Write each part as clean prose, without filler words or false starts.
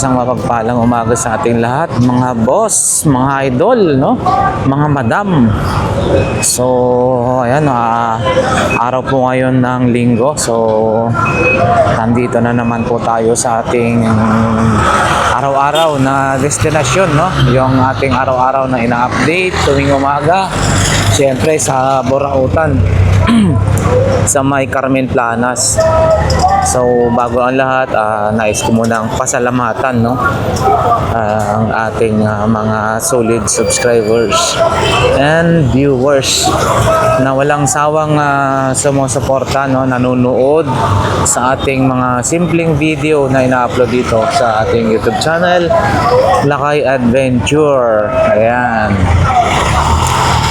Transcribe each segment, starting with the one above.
isang mapagpalang umaga sa ating lahat, mga boss, mga idol, no? Mga madam. So, ayan, araw po ngayon ng linggo. So, nandito na naman po tayo sa ating araw-araw na destinasyon, no? Yung ating araw-araw na ina-update tuwing umaga. Siyempre sa Borautan. Sa may Carmen Planas. So bago ang lahat, nais ko munang pasalamatan, no, ang ating mga solid subscribers and viewers na walang sawang sumusuporta, no, nanonood sa ating mga simpleng video na ina-upload dito sa ating YouTube channel, Lakay Adventure. Ayan.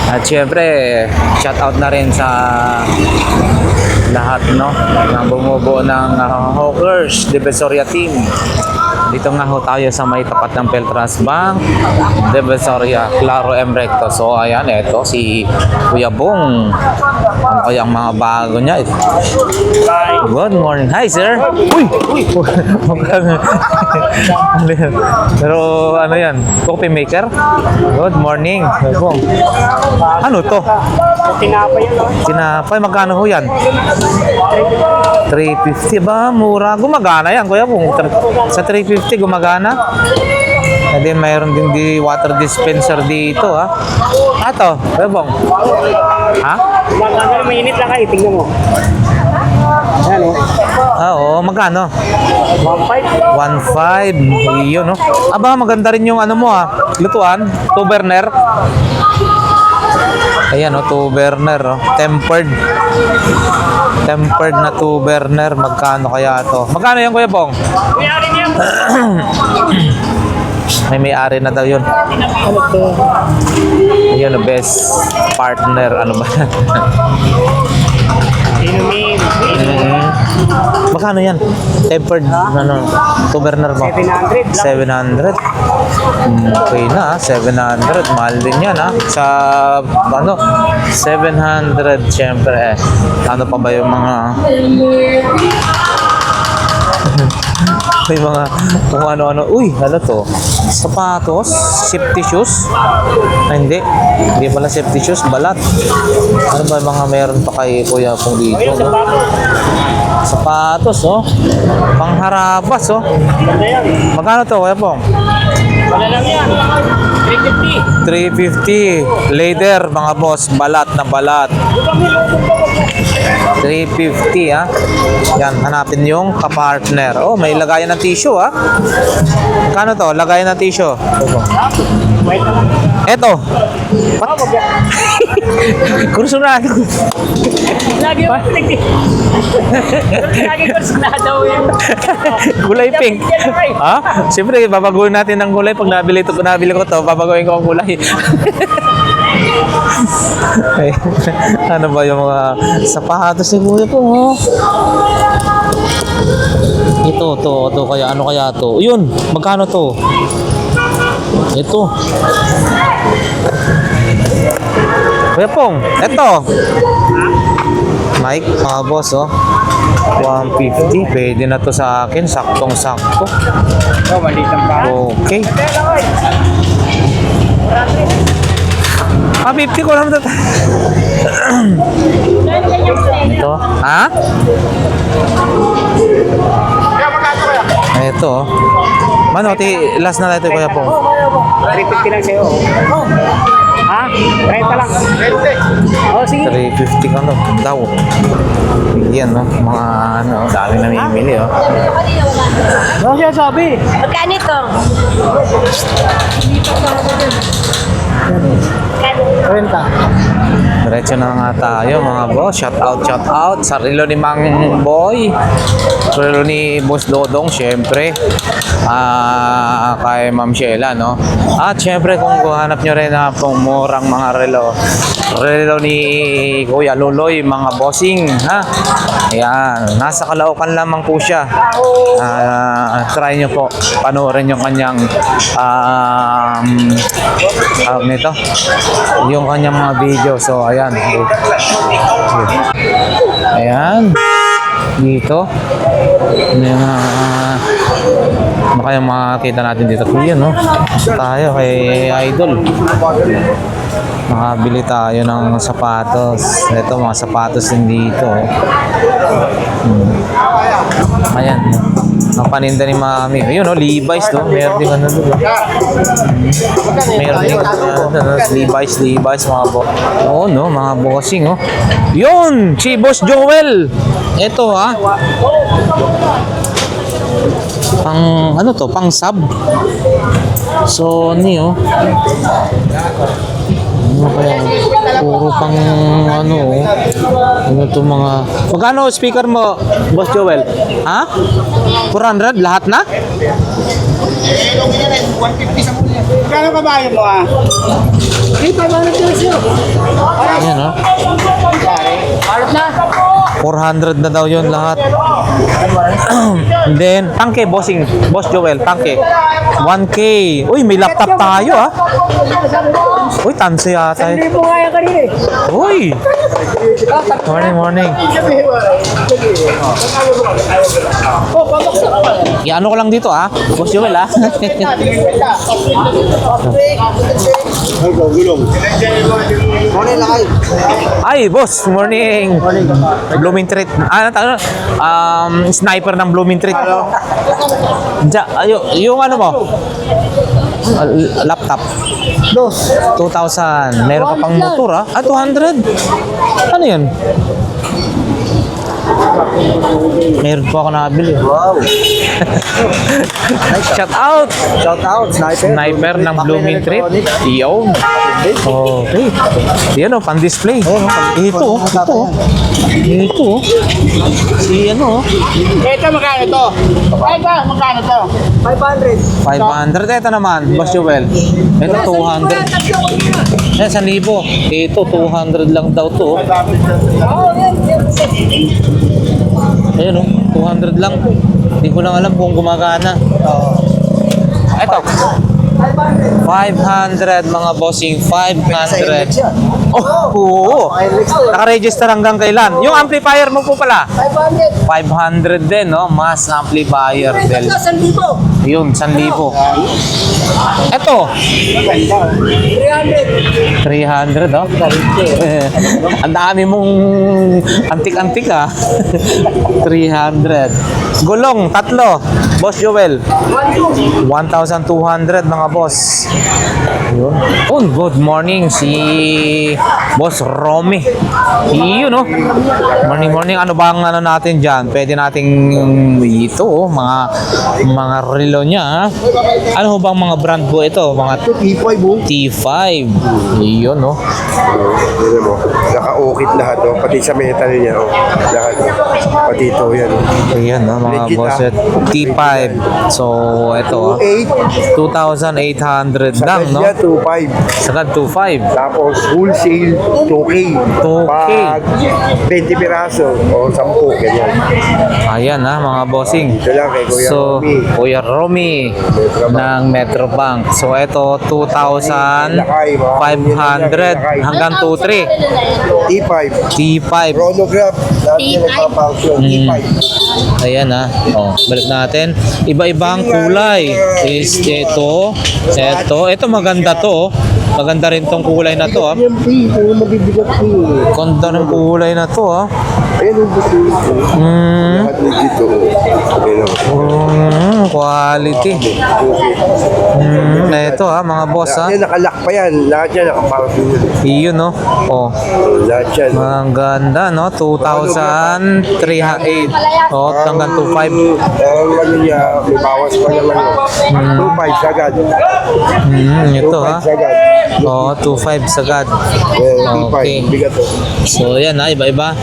At syempre, shout out na rin sa lahat, no, na bumubuo ng Hawkers Divisoria team. Dito nga ho tayo sa may tapat ng Peltras Bank, Divisoria, Claro M. Recto. So ayan, eto si Kuya Bong. Ano kayang mga bago niya? Good morning. Hi sir. Uy! Pero ano yan? Coffee maker? Good morning. Kuya Bong. Ano to? Tinapay yun, no? Tinapay, magkano ho yan? 350 ba? Mura. Gumagana yan, Kuya Bong. Sa 350 gumagana. And then mayroon din di water dispenser dito, ha. Ato, Kuya Bong. Ha? Magkano, mainit lang kayo, tingnan mo. Ayan, o. Oo, magkano? 1.5. 1.5. Iyon, no? Aba, maganda rin yung ano mo, ha. Lutuan, 2 burner. Ayan, oh, 2 burner, oh. Tempered na 2 burner. Magkano kaya to? Magkano yan, Kuya Bong? May-ari niya. May-ari na daw yun. Ano to? Ayun, oh, best partner. Ano ba? Inumin. Magkano yan? Tempered, ano, 2 burner mo? 700 lang. 700. Okay na, 700. Mahal din yan, ha? Sa, ano, 700, syempre, ano pa ba yung mga... may mga kung ano-ano. Uy, ano to? Sapatos? Safety shoes? Hindi. Hindi pala safety shoes. Balat. Ano ba mga meron pa kay Kuya Pong dito, no? Sapatos, oh. Pangharabas, oh. Ganda yan. Magkano to, Kuya Pong? Wala lang yan. 350. 350. Leather, mga boss. Balat na balat. 350, ha. Yan, hanapin yung kapartner. Oh, may lagayan ng tissue, ha. Kano to? Lagayan ng tissue. Wait na lang. Eto. Oh, wag yan. Kursunado. Lagi yung lagi kursunado yun. Kulay pink. Ha? Siyempre, babaguhin natin ng kulay. Pag nabili ko to, babaguhin ko ang kulay. Ay, ano ba yung mga sapatos ni Kuya po, oh? Ito kaya ano kaya to? Yun, magkano to? Ito. Kuya Pong, ito. Mike, mga boss, oh. 150, pwede na to sa akin, saktong-sakto. Oh, maliit ang pa. Okay. 50 ko lang ito. Ito. Ha? Ito. Mano, last na ito, Kuya Pong. 350 lang sa'yo. Ha? 30 lang. 30. Oh, sige. 350 ka, no? Daw. Yan, no? Mga, ano, dami namimili, oh. Ano siya sabi? Magkano ito? 30. Diretso na nga tayo, mga boss. Shout out. Sa relo ni Mang Boy. Sa relo ni Boss Dodong, syempre. Kay Ma'am Sheila, no? At syempre, kung hanap nyo rin na pong murang mga relo ni Kuya Luloy, mga bossing, ha? Ayan, nasa Caloocan lamang po siya. Try nyo po, panoorin yung kanyang nito, yung kanyang mga video. So ayan, ayan dito may mga Ano kaya makakita natin dito? Kuya, no? Tayo kay Idol. Makabili tayo ng sapatos. Ito, mga sapatos din dito. Ayan. Ang paninda ni Mami. Ayun, no? Levi's, no? Meron din ano doon. Meron din Levi's, mga bo. Oo, no? Mga bossing, oh. Yun! Si Boss Joel! Ito, ha? Pang, ano to? Pang sub. Sony, oh. Ano kaya? Puro pang ano, oh. Ano to mga... Magkano speaker mo, Boss Joel? Ha? 400? Lahat na? Kano kabayo mo ah? Ayan, oh. 400 na daw yun lahat. And then, tangke, bossing. Boss Joel, tangke. 1K. Uy, may laptop tayo, ha? Uy, tanso yata. Hindi mo nga yan kanina eh. Uy! Morning. Iano ko lang dito, ha? Boss Joel, ha? Ay, boss, morning. Blooming Treat. Sniper ng Blooming Treat. Yung ano mo? Laptop. 2,000. Meron ka pang motor, ha? 200. Ano yun? Meron po ako nakabili. Wow. Shout out. Sniper ng Blooming Treat. Yun. Okay. Yan o, pan-display. Ito. Si ano. Ito magkano to? Ito magkano to? 500. Ito naman, Boss Joel. Ito 200. 1,000. Ito 200 lang daw to. Ayun o, 200 lang. Hindi ko lang alam kung gumagana. Ito. 500 mga bossing, 500. Oh, oo. Naka-register hanggang kailan? Yung amplifier mo po pala? 500 din, no? Mass amplifier din. Yun, 1,000. Ito. 300, oh. Ang dami mong antik-antik, ah. 300. Gulong, 3. Boss Joel. 1,200 mga boss. Yun. Oh, good morning si Boss Romy. Yun, no? Morning. Ano bang ano natin dyan? Pwede nating ito, oh, mga relo niya, ha? Ano ho bang mga brand po ito? Mga T5 mo. T5. Yun, no? Yun mo. Naka-ukit lahat, oh. Pati sa metal niya, oh. Lahat. Pati ito, yan. Ayan, no, mga Legit, boss. ah. T5. So, ito, 2,800 lang, no? Sa 2.5. Sagad 2,500. Tapos, wholesale, 2K. 2K. Pag 20 piraso, o 10, ganyan. Ayan, ha, mga bossing. Ito lang kay Kuya So, Romy. Kuya Romy ng Metrobank. So, ito, 2,500 hanggang 2,300. T5. T5. Chronograph. Lahat yan nagpapausyon. T5. Ayan, ha. Oh, balik natin. Iba-ibang kulay. Is ito. Ito maganda to. Maganda rin tong kulay na to, ha. Yan, P. Kung mabibigat P. Ganda ng kulay na to, ha. Ayan ang gusto ko. Lahat legit, oh. Ayan, oh. Quality. Ito, ha, mga boss, ha. Yan, nakalock pa yan. Lahat yan, nakapausyon yan. Iyon, no. Oh. Lahat yan. Ang ganda, no? 2,308. Oh, hanggang 2,500. Ang ano niya, may bawas pa naman yun. 2.5 sagad. Ito, ha. 2.5 sagad. Oh, 2,500 sagad. T5, Okay. bigat to. So, yan, ha. Iba-iba.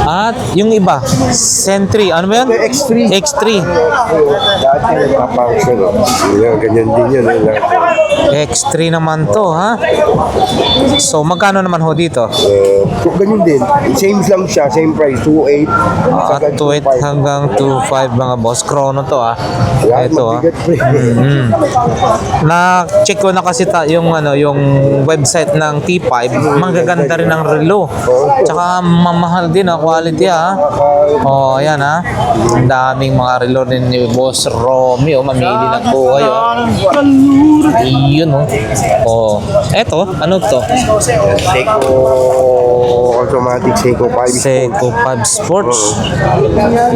At yung iba, Sentry. Ano ba yan? X3. X3. Lahat yan, nagpapausyon. Yan, ganyan din yun. Lahat yan. X3 naman to, ha? So, magkano naman ho dito? So, ganyan din. Same lang siya, same price. 2.8. At 2,800 hanggang 2,500 mga boss. Chrono to, ha? Yan, Ito, ha? mabigat pre. Na-check ko na kasi yung ano, yung yung website ng T5, magaganda rin ang relo. Tsaka mamahal din ang quality ha. Oh, ayan ha. Ang daming mga relo din ni Boss Romy. Oh, mamili lang po kayo. Yun oh. Oh, eto, ano to? Seiko automatic Seiko 5 Seiko 5 Sports.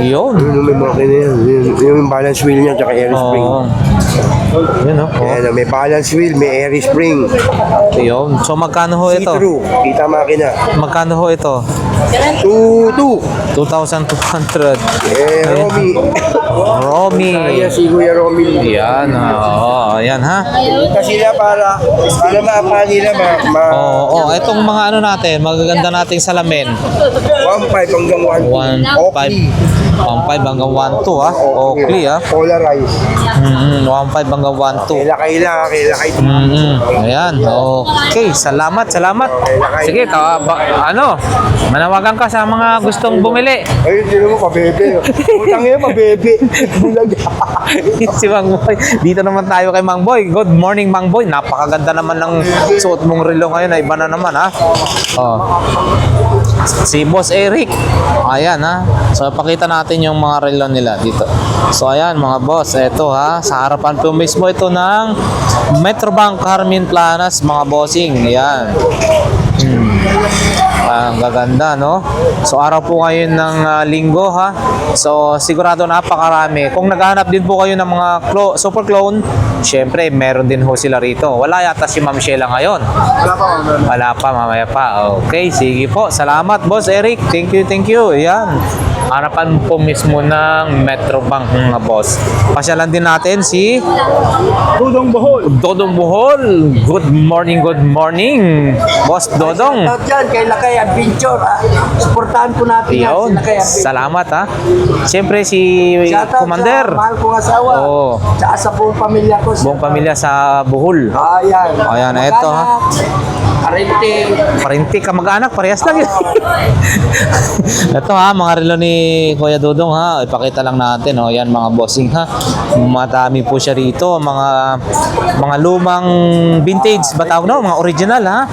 Yun. Yun may makina yan. Yung balance wheel niya tsaka air spring. Oo. Yun oh. Ayan, may balance wheel, may air spring. Yun. So magkano ho ito? See-through, kita makina. Magkano ho ito? 2-2. 2,200. Romy. Romy. Ayan si Kuya Romy. Yan. Oo. Yan ha. Kasi na para maapali na Oo. Itong mga ano natin, magaganda nating salamin. 1.5 hanggang 1.5. 1.5 hanggang 1.2 ha. Oakley ha. Polarized. 1.5 hanggang 1.2. Kailangan. Ayan. Okay. Salamat. Sige, manawagan ka sa mga gustong bumili. Ayun, sino mo, pabebe. Utang yun, pabebe. Bulag. Si Mang Boy. Dito naman tayo kay Mang Boy. Good morning, Mang Boy. Napakaganda naman ng suot mong relo ngayon. Iba na naman ha. Oh. Si Boss Eric. Ayan ha. So, pakita natin yung mga relo nila dito. So, ayan mga boss. Ito ha. Sa harapan po mismo ito ng Metrobank Carmen Planas, mga bossing. Ayan. Ang gaganda, no? So, araw po ngayon ng linggo, ha? So, sigurado napakarami. Kung naghahanap din po kayo ng mga super clone, syempre, meron din ho sila rito. Wala yata si Ma'am Sheila ngayon. Wala pa, mamaya pa. Okay, sige po. Salamat, Boss Eric. Thank you. Ayan. Harapan po mismo ng Metrobank, mga boss. Pasyalan din natin si Dodong Bohol. Dodong Bohol. Good morning, Boss Dodong. Shoutout dyan kay Lakay Adventure. Suportahan po natin yan Yun, si Lakay Adventure. salamat ha. Siyempre si Shoutout Commander. sa mahal kong asawa. Oo. Tsaka sa buong pamilya ko. Buong pamilya sa Bohol. Ayan. Ayan, ito, ha. Arente. Parinti ka mag-anak, parehas lang yun. Ito ha, mga relo ni Kuya Dodong ha. Ipakita lang natin, oh. Yan mga bossing ha. Matami po siya rito, mga lumang vintage, ba tawag na, mga original ha.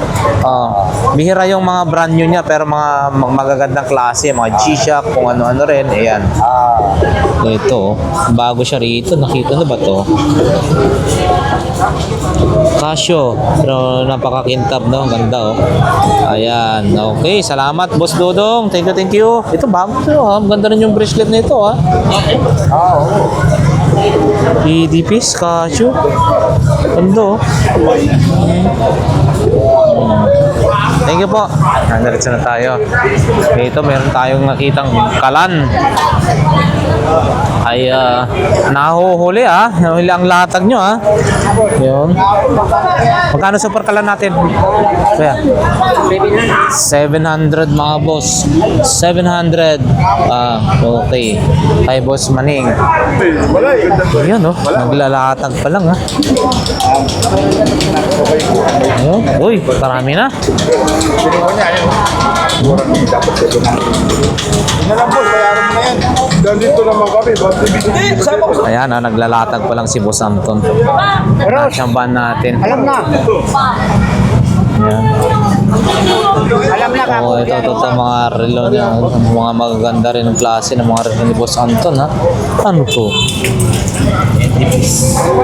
Bihira yung mga brand new niya, pero mga magagandang klase, mga G-Shock, kung ano-ano rin. Ayan. Ito, bago siya rito. Nakita na ba to? Casio, pero napakakintab, no? Ang ganda, oh. Ayan. Okay, salamat, Boss Dodong. Thank you. Ito, bago to, ha? Ang ganda rin yung bracelet na ito, ha? EDPs, Casio. Ganda, oh. Thank you po. Nandiretso na tayo. Dito, meron tayong nakitang kalan. Ay, nahuhuli ha. Nahuhuli ang latag nyo ha. Yun. Magkano super kalan natin? Kaya? 700 mga boss. 700. Okay. Kay Boss Maning. Ayun oh. Naglalatag pa lang ha. Ayun. Uy, marami na. Dito naman kami. Ayan, naglalatag pa lang si Boss Anton. Natsambahan natin. Alam na. Ayan. Alam na ka. Oh, ito mga relo niya. Mga magaganda rin ang klase ng mga relo ni Boss Anton, ha? Ano to?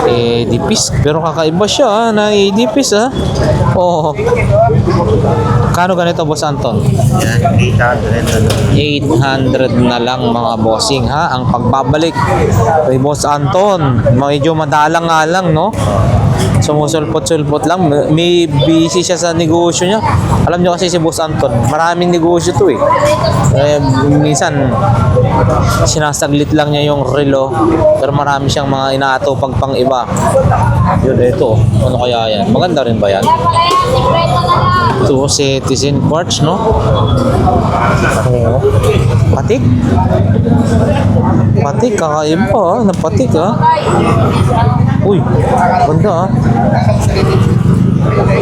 Edipis. Pero kakaiba siya, ha? Na Edipis, ha? Oo. Kano ganito, Boss Anton? 800 na lang, mga bossing, ha? Ang pagbabalik kay Boss Anton. Medyo madalang nga lang, no? Sumusulpot-sulpot lang. May busy siya sa negosyo niya. Alam niyo kasi si Boss Anton, maraming negosyo to eh. Minsan, sinasaglit lang niya yung relo, pero marami siyang mga inaatupag pang iba. Yun, ito. Ano kaya yan? Maganda rin ba yan? Ito, Citizen Quartz, no? Oo. Patik? Patik, kakaiba ha? Napatik ha? Uy, ganda ha?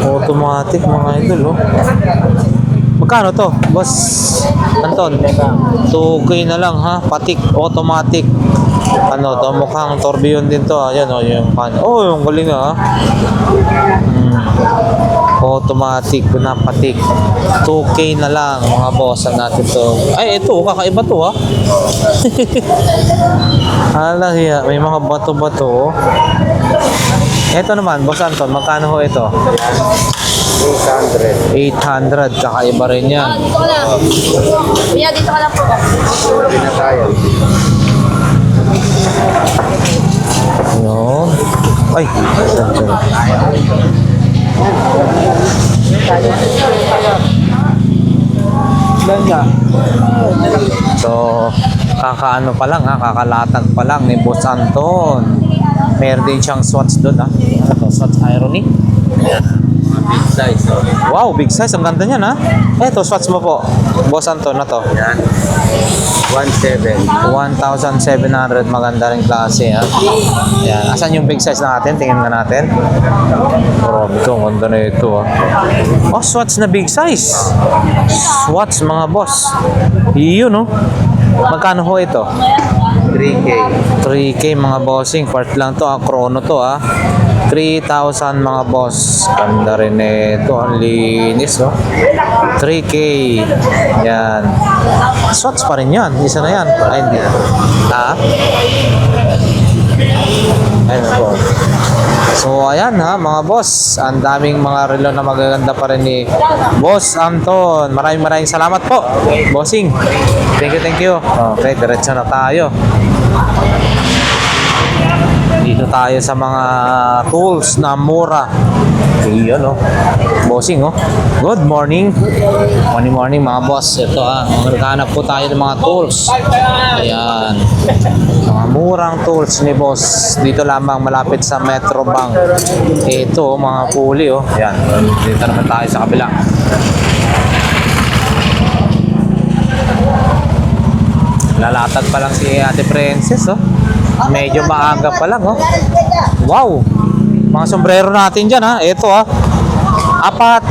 Automatic mga idol, oh. Magkano to, Boss Anton? 2K na lang ha, patik, automatic. Ano to, mukhang tourbillon din to. Ayan, oh, yung pan. Oh, yung galing ha. automatic na patik. 2K na lang mga boss. Ang natin to. Ay, ito, kakaiba to ha. Hala, hiya. May mga bato-bato. Ito naman, Boss Anton, magkano ho ito? 800. 800, kakaiba rin yan. Dito ka lang. Kuya, dito ka lang po. Hindi na tayo. Yun. Ay, sorry. So, kakaano pa lang ha, kakalatag pa lang ni Boss Anton. Meron din siyang swatch doon ha. Ano to, swatch irony? Big size. Wow, big size. Ang ganda niyan ha. Eto, swatch mo po. Boss Anton na to. Yan. 1,700. 1,700. Maganda rin klase ha. Yan. Asan yung big size natin? Tingnan nga natin. Grabe ito. Ang ganda na ito ha. Oh, swatch na big size. Swatch mga boss. Yun no. Magkano ho ito? 3K. 3K mga bossing. Part lang to ha. Chrono to ha. 3,000 mga boss. Ganda rin ito. Ang linis oh. 3K. Yan. Swatch pa rin yan. Isa na yan. Ay, hindi na. Ha? Ayun po. So, ayan ha, mga boss. Ang daming mga relo na magaganda pa rin ni Boss Anton. Maraming salamat po, bossing. Thank you. Okay, diretso na tayo. Dito tayo sa mga tools na mura. Iyon oh. Bossing oh. Good morning. Morning mga boss. Ito maghanap po tayo ng mga tools. Ayan. Mga murang tools ni boss. Dito lamang malapit sa Metro Bank. Ito mga puli oh. Ayan. Dito naman tayo sa kabila. Lalatag pa lang si Ate Princess oh. Medyo maaga pa lang oh. Wow. Mga sombrero natin dyan ha. Ito ha. Apat.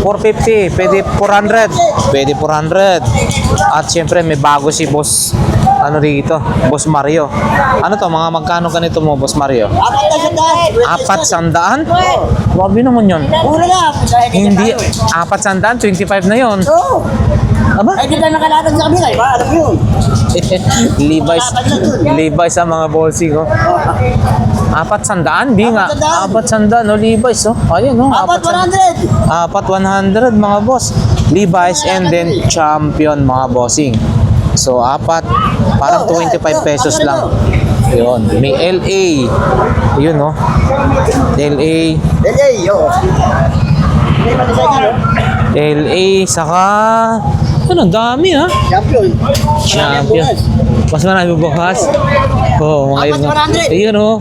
450. Pwede 400. Pwede 400. At syempre may bago si Boss. Ano dito? Boss Mario. Ano to? Mga magkano ganito mo, Boss Mario? 400? Wabi naman yun. Mura na. Hindi. 400? 25 na yun. Oo. Aba? Ay, di tayo nakalatag sa kabila. Iba, alam mo yun. Levi's sa mga bossing oh. 400? Di nga. 400 no Levi's oh. Ayun oh. 400. 100 mga boss. Levi's and then Champion mga bossing. So parang 25 pesos lang. Yun. May LA. Yun oh. LA. yo. Hindi pa design yan, LA saka ano, dami ha. Champion. Mas marami bukas. Oh, mga iba. Ayun oh.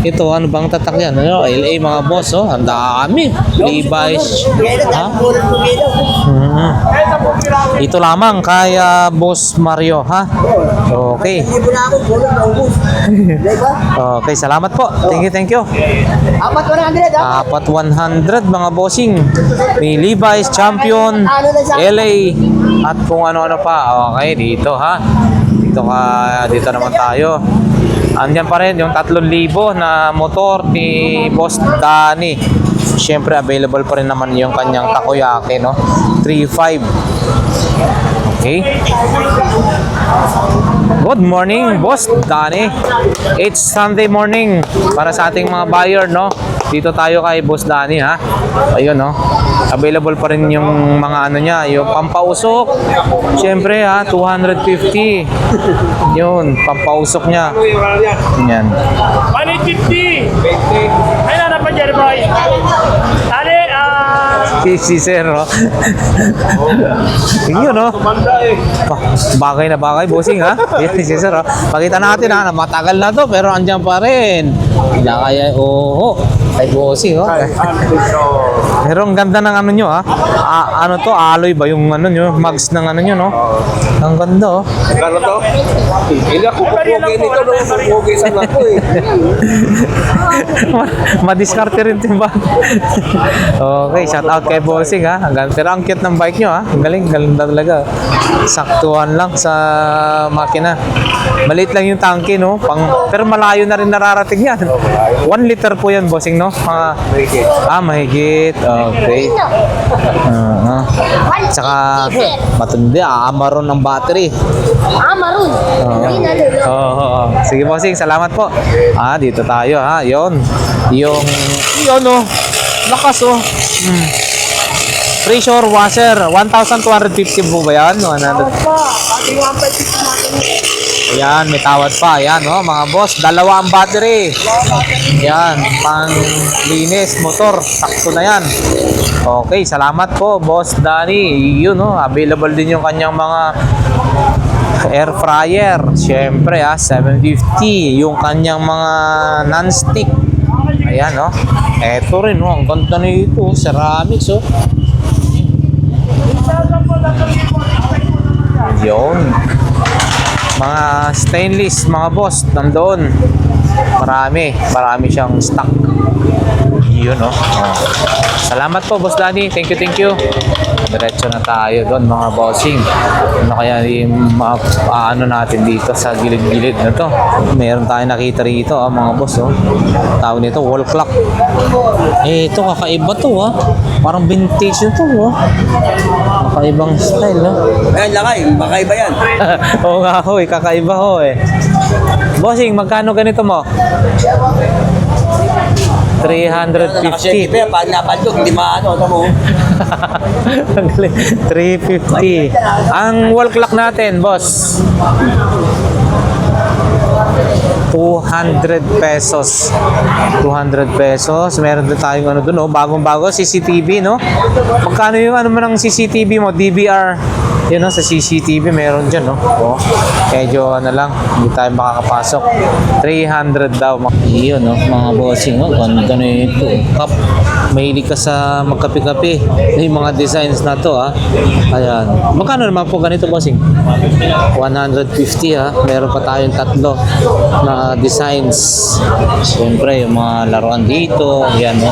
Ito, ano bang tatak yan? Ano, LA mga boss oh. Ang dami. Levi's. Ha? Ito lamang kay Boss Mario ha. Okay. Hindi po na ako. Bulog na ubus. Diba? Okay, salamat po. Thank you. 400. 100 mga bossing. May Levi's, Champion, LA, at kung ano-ano pa. Okay, dito ha. Dito naman tayo. Andyan pa rin yung 3,000 na motor ni Boss Danny. Siyempre, available pa rin naman yung kanyang takoyaki, no? 3,500. Okay. Good morning, Boss Danny. It's Sunday morning para sa ating mga buyer, no? Dito tayo kay Boss Danny, ha? Ayun, no? Available pa rin yung mga ano niya, yung pampausok. Siyempre, ha? 250. Yun, pampausok niya. Yan. 150. Ay, na pa dyan, boy. Tali, Si Sir, no? Yun, no? Bagay na bagay, bossing, ha? Yan, si Sir, ha? Pakita natin, ha? Matagal na to, pero andyan pa rin. Kaya, oo. Ay, bossing, oh. Pero ang ganda ng ano nyo, ha? Ano to? Alloy ba yung ano nyo? Mags ng ano nyo, no? Ang ganda, oh. Kano to? Hindi ako pupugi nito nung pupugi sa ako eh. Madiskarte rin, diba? Okay, shout out kay kay Bossing ha. Pero ang cute ng bike nyo ha. Ang galing, galing talaga. Saktuhan lang sa makina. Maliit lang yung tangke no. Pero malayo na rin nararating yan. 1 liter po yan, Bossing no. Mahigit. Okay. Tsaka matindi, amaron ng battery. Maroon. Hindi na dulo. Oo. Sige Bossing, salamat po. Dito tayo ha. Yun oh. Lakas oh. Pressure washer, 1,250 po ba yan? 100. Ayan, may tawad pa. Ayan oh, mga boss. 2 ang battery. Ayan, pang linis, motor. Sakto na yan. Okay, salamat po, Boss Danny. Yun oh, available din yung kanyang mga air fryer. Siyempre 750. Yung kanyang mga non-stick. Ayan oh. Eto rin oh, ang ganda nito. Ceramics oh. Yun. Mga stainless, mga boss, nandoon. Marami siyang stock. Yun oh. Salamat po, Boss Danny. Thank you. Diretso na tayo doon, mga bossing. Ano kaya yung ano natin dito sa gilid-gilid na to? Meron tayong nakita rito, mga boss. Oh. Tawag nito, wall clock. Ito, kakaiba to. Parang vintage to. Kakaibang style. Ayan, lakay. Makaiba yan. Oo nga ho, kakaiba ho eh. Bossing, magkano ganito mo? 350. Nakasya pa yan. Pag napaldo, hindi maano. Ito mo. 350. Ang wall clock natin, boss. 200 pesos. 200 pesos. Meron din tayong ano dun, bagong-bago, CCTV, no? Magkano yung ano mo ng CCTV mo? DVR. Yun, no? Sa CCTV, meron dyan, no? Medyo, ano lang, hindi tayo makakapasok. 300 daw. Yun, no? Mga bossing, no? Ganda na ito. Mahilig ka sa magkape-kape. Yung mga designs na to, Ayan. Magkano naman po ganito, bossing? 150, Meron pa tayong 3 na designs. Siyempre, yung mga laruan dito. Ayan, no?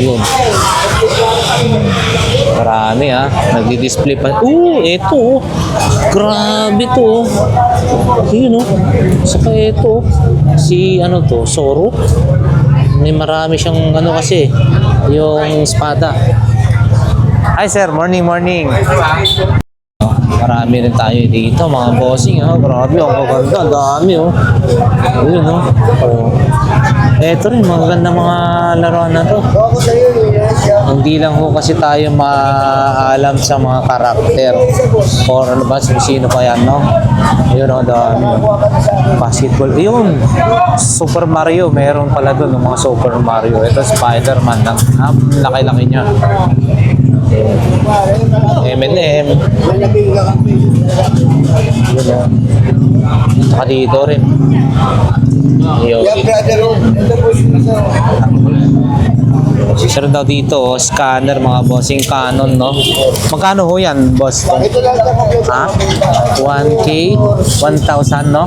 Yun. Marami, Nagdi-display pa. Ito, grabe to. Yun, Saka ito. Si, ano to? Zoro. May marami siyang, ano kasi, yung espada. Hi, sir. Morning. Marami rin tayo dito, mga bossing. Grabe, ang gaganda. Ang dami, Ayun, Eto rin, magaganda mga laruan na to. Hindi lang kasi tayo maalam sa mga karakter. Or ano ba, sino pa yan, no? Ayun, dami. Basketball. Ayun, Super Mario. Meron pala doon, mga Super Mario. Ito, Spider-Man. Laki-laki niya. M&M. Saka dito rin. Sir daw dito, scanner, mga bossing, Canon, no? Magkano ho yan, boss? 1K? 1,000, no?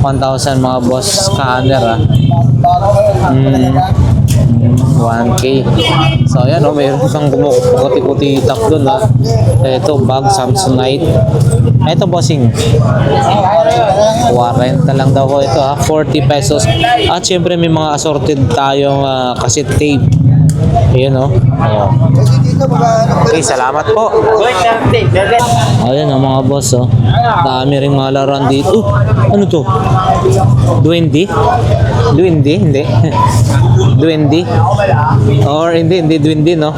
1,000 mga boss, scanner, 1K. So, ayan, mayroon kang kumukuti-kuti-tap doon, Ito, bag, Samsonite. Ito, bossing. 40 lang daw ko ito, 40 pesos. At syempre, may mga assorted tayong cassette tape. Ayan, Ayan. Okay, salamat po. Ayan, mga boss, Dami rin mga laruan dito. Ano to? Duende? Hindi. Duende? Or hindi Duende, no?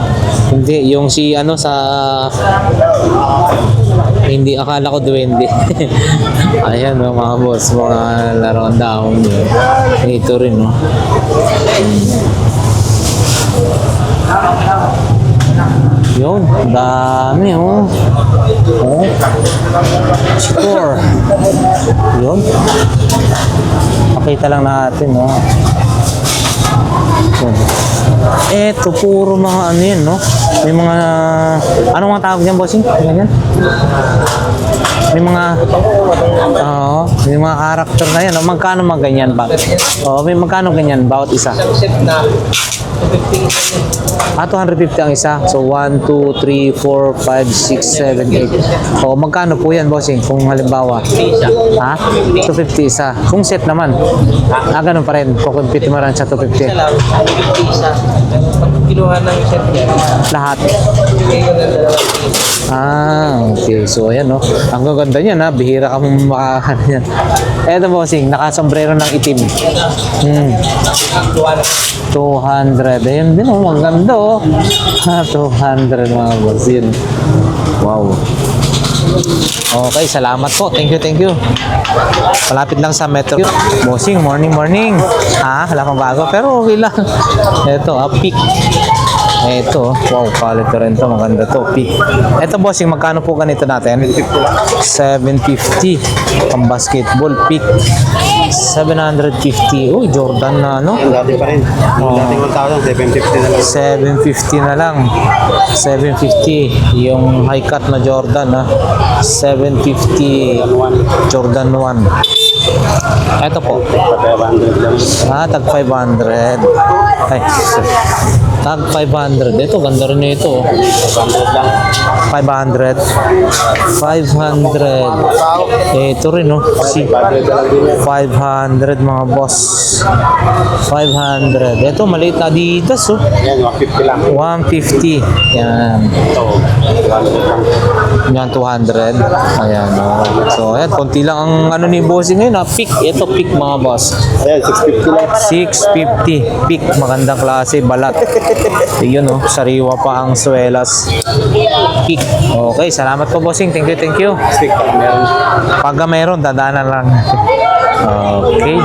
Hindi, yung si ano sa... Hindi, akala ko Duende. Ayan, mga boss, mga laruan daw. Ito rin, Yun, dami, Store. Yun. Pakita lang natin, Eto, puro mga ano yan, May mga Anong mga tawag niyan, bossing? Ganyan? May mga, oo, may mga character na yan. O, magkano mga ganyan ba? Oo, may magkano ganyan bawat isa? 250 ang isa. So, 1, 2, 3, 4, 5, 6, 7, 8. O, magkano po yan, bossing? Kung halimbawa. Ha? 250 isa. Kung set naman. Ganun pa rin. Kukumpit mo rin sa 250. Kiluhan ng set niya. Lahat. Okay. So, ayan, no. Ang gaganda niyan, ha. Bihira ka mong makakahan yan. Eto, bossing. Nakasombrero ng itim. 200. Ayan din, oh. Ang ganda, oh. 200, mga boss. Yun. Wow. Okay, salamat po. Thank you. Malapit lang sa metro. Bossing, morning. Wala pang bago. Pero okay lang. Ito, peak. Ito, wow, quality rin to. Maganda to, peak. Ito, bossing, magkano po ganito natin? 750. Pang basketball, peak. 750. Uy, Jordan na, no? Dati pa rin. Dating 1,000, 750 na lang. 750 yung high cut na Jordan, ha. 750 Jordan 1. Ito po. Tag 500. Ay, tag 500. Ito, ganda rin ito. 500. Ito rin, no? 500, mga boss. 500. Ito, maliit na Adidas, oh. Yan, 150 lang. 150. Yan. Yan, 200. Ayan, oh. So, ayan, konti lang ang ano ni bossing ngayon, ha. Peak. Ito, peak, mga boss. Ayan, 650 lang. 650. Peak. Magandang klase. Balat. Yun, oh. Sariwa pa ang swelas. Peak. Okay, salamat po, bossing. Thank you. Stick pa meron. Pagka meron, dadaanan lang. Okay.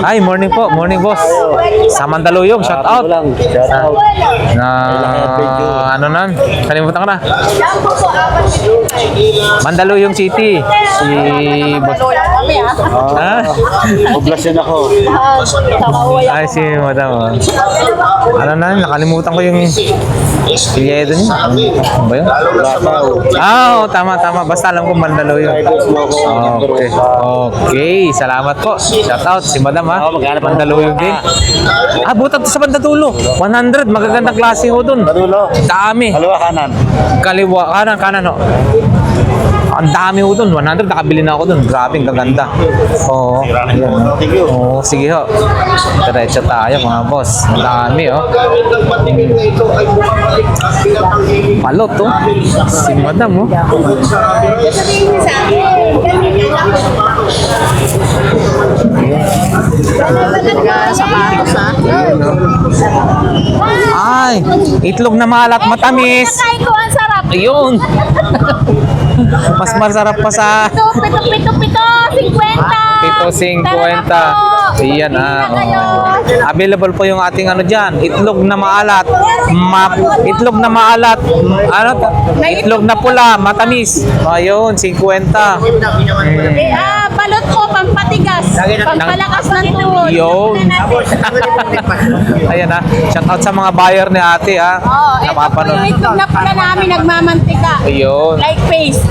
Ay, morning po. Morning, boss. Sa Mandaluyong, shout out. Shout out. Ano nan? Kalimutan ko na. Mandaluyong City. Si boss. Ha? Poblasyon ako. Ay, si madam. Ano nan? Nakalimutan ko yung pilyedo niya. Ano ba yun? Oo, tama. Basta alam ko Mandaluyong. Okay. Salamat po. Shout out si madam, ha. Mandaluyong din. Butat sa banda dulo. 100. Magagandang klase ho dun. Dulo. Dami. Kaliwa kanan. Kaliwa, kanan, ho. Ang dami ho dun. 100. Nakabili na ako dun. Grabe, ang gaganda. Oo. Thank you. Oo, sige ho. Diretso tayo, mga boss. Ang dami, oh. Palot, oh. Si madam, oh. Ay, itlog na malat matamis. Nakain ko, ang sarap. Ayun. Mas masarap pa sa Pito, 50. 7.50. Iyan, available po yung ating ano dyan. Itlog na maalat. Itlog na maalat. Ano to? Itlog na pula, matamis. Ayun, 50. Balot ko, pampatigas. Pampalakas ng tuhod. Yun. Ayan, shout out sa mga buyer ni ate, ha. Ito po yung itlog na pula namin, nagmamantika. Ayun. Like paste.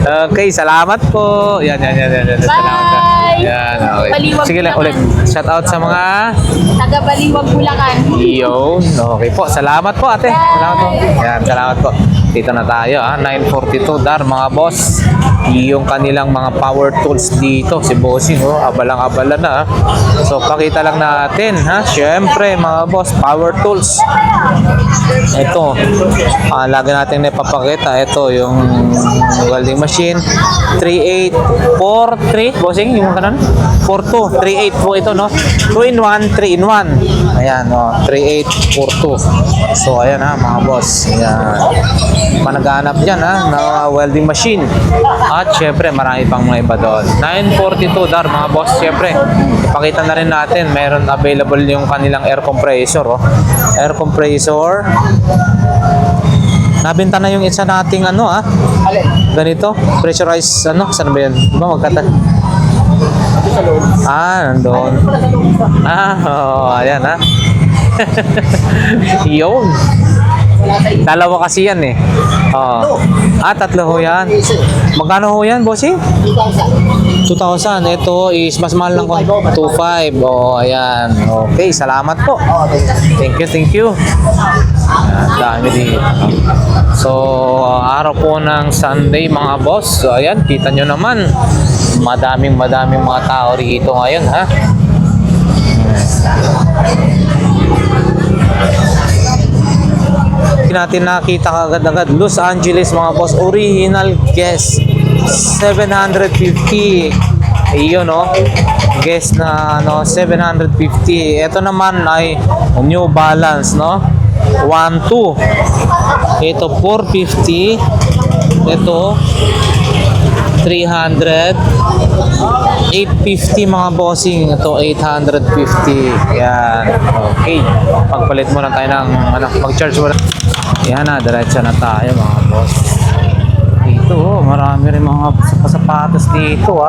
Okay, salamat po. Yan. Salamat. Yan, okay. Baliwag Sige lang ulit. Shout out sa mga Taga Baliwag, Bulacan. Yun. Okay po. Salamat po, ate. Salamat po. Yan, salamat po. Dito na tayo, 942 dar, mga boss. Yung kanilang mga power tools dito. Si Bossing, abalang-abala na, ha. So, pakita lang natin, ha. Siyempre, mga boss, power tools. Ito. Lagi natin napapakita. Ito, yung welding machine. 3843. Bossing, yung kanan? 42. 38 po ito, no? 2-in-1, 3-in-1. Ayan, 3842. So, ayan, ha, mga boss. Ayan. Managhanap dyan, ha, na welding machine. At syempre, marami pang mga iba doon. 942 dar, mga boss. Syempre, ipakita na rin natin, meron available yung kanilang air compressor, oh. Air compressor. Nabenta na yung isa nating ano, ganito, pressurized, saan ba yan? Diba magkata? Nandun. Oo, ayan, ha. Yun. Dalawa kasi yan eh. Oo. Tatlo ho yan. Magkano ho yan, bossing? 2,000. Ito is mas mahal lang ko. 2,500. Oh, ayan. Okay, salamat po. Thank you, thank you. Ayan, dami dito. So, araw po ng Sunday mga boss. So, ayan, kita nyo naman. Madaming mga tao rito ngayon, ha? Hindi natin nakita kagad-agad. Los Angeles mga boss, original guess 750. Iyon no, guess na 750. Ito naman ay New Balance 12. Ito 450. Ito 300. 850 mga bossing. Ito 850. Yan. Okay. Pagpalit muna tayo ng mag-charge muna. Yan na, diretso na tayo mga boss. Dito, marami rin mga sapatos dito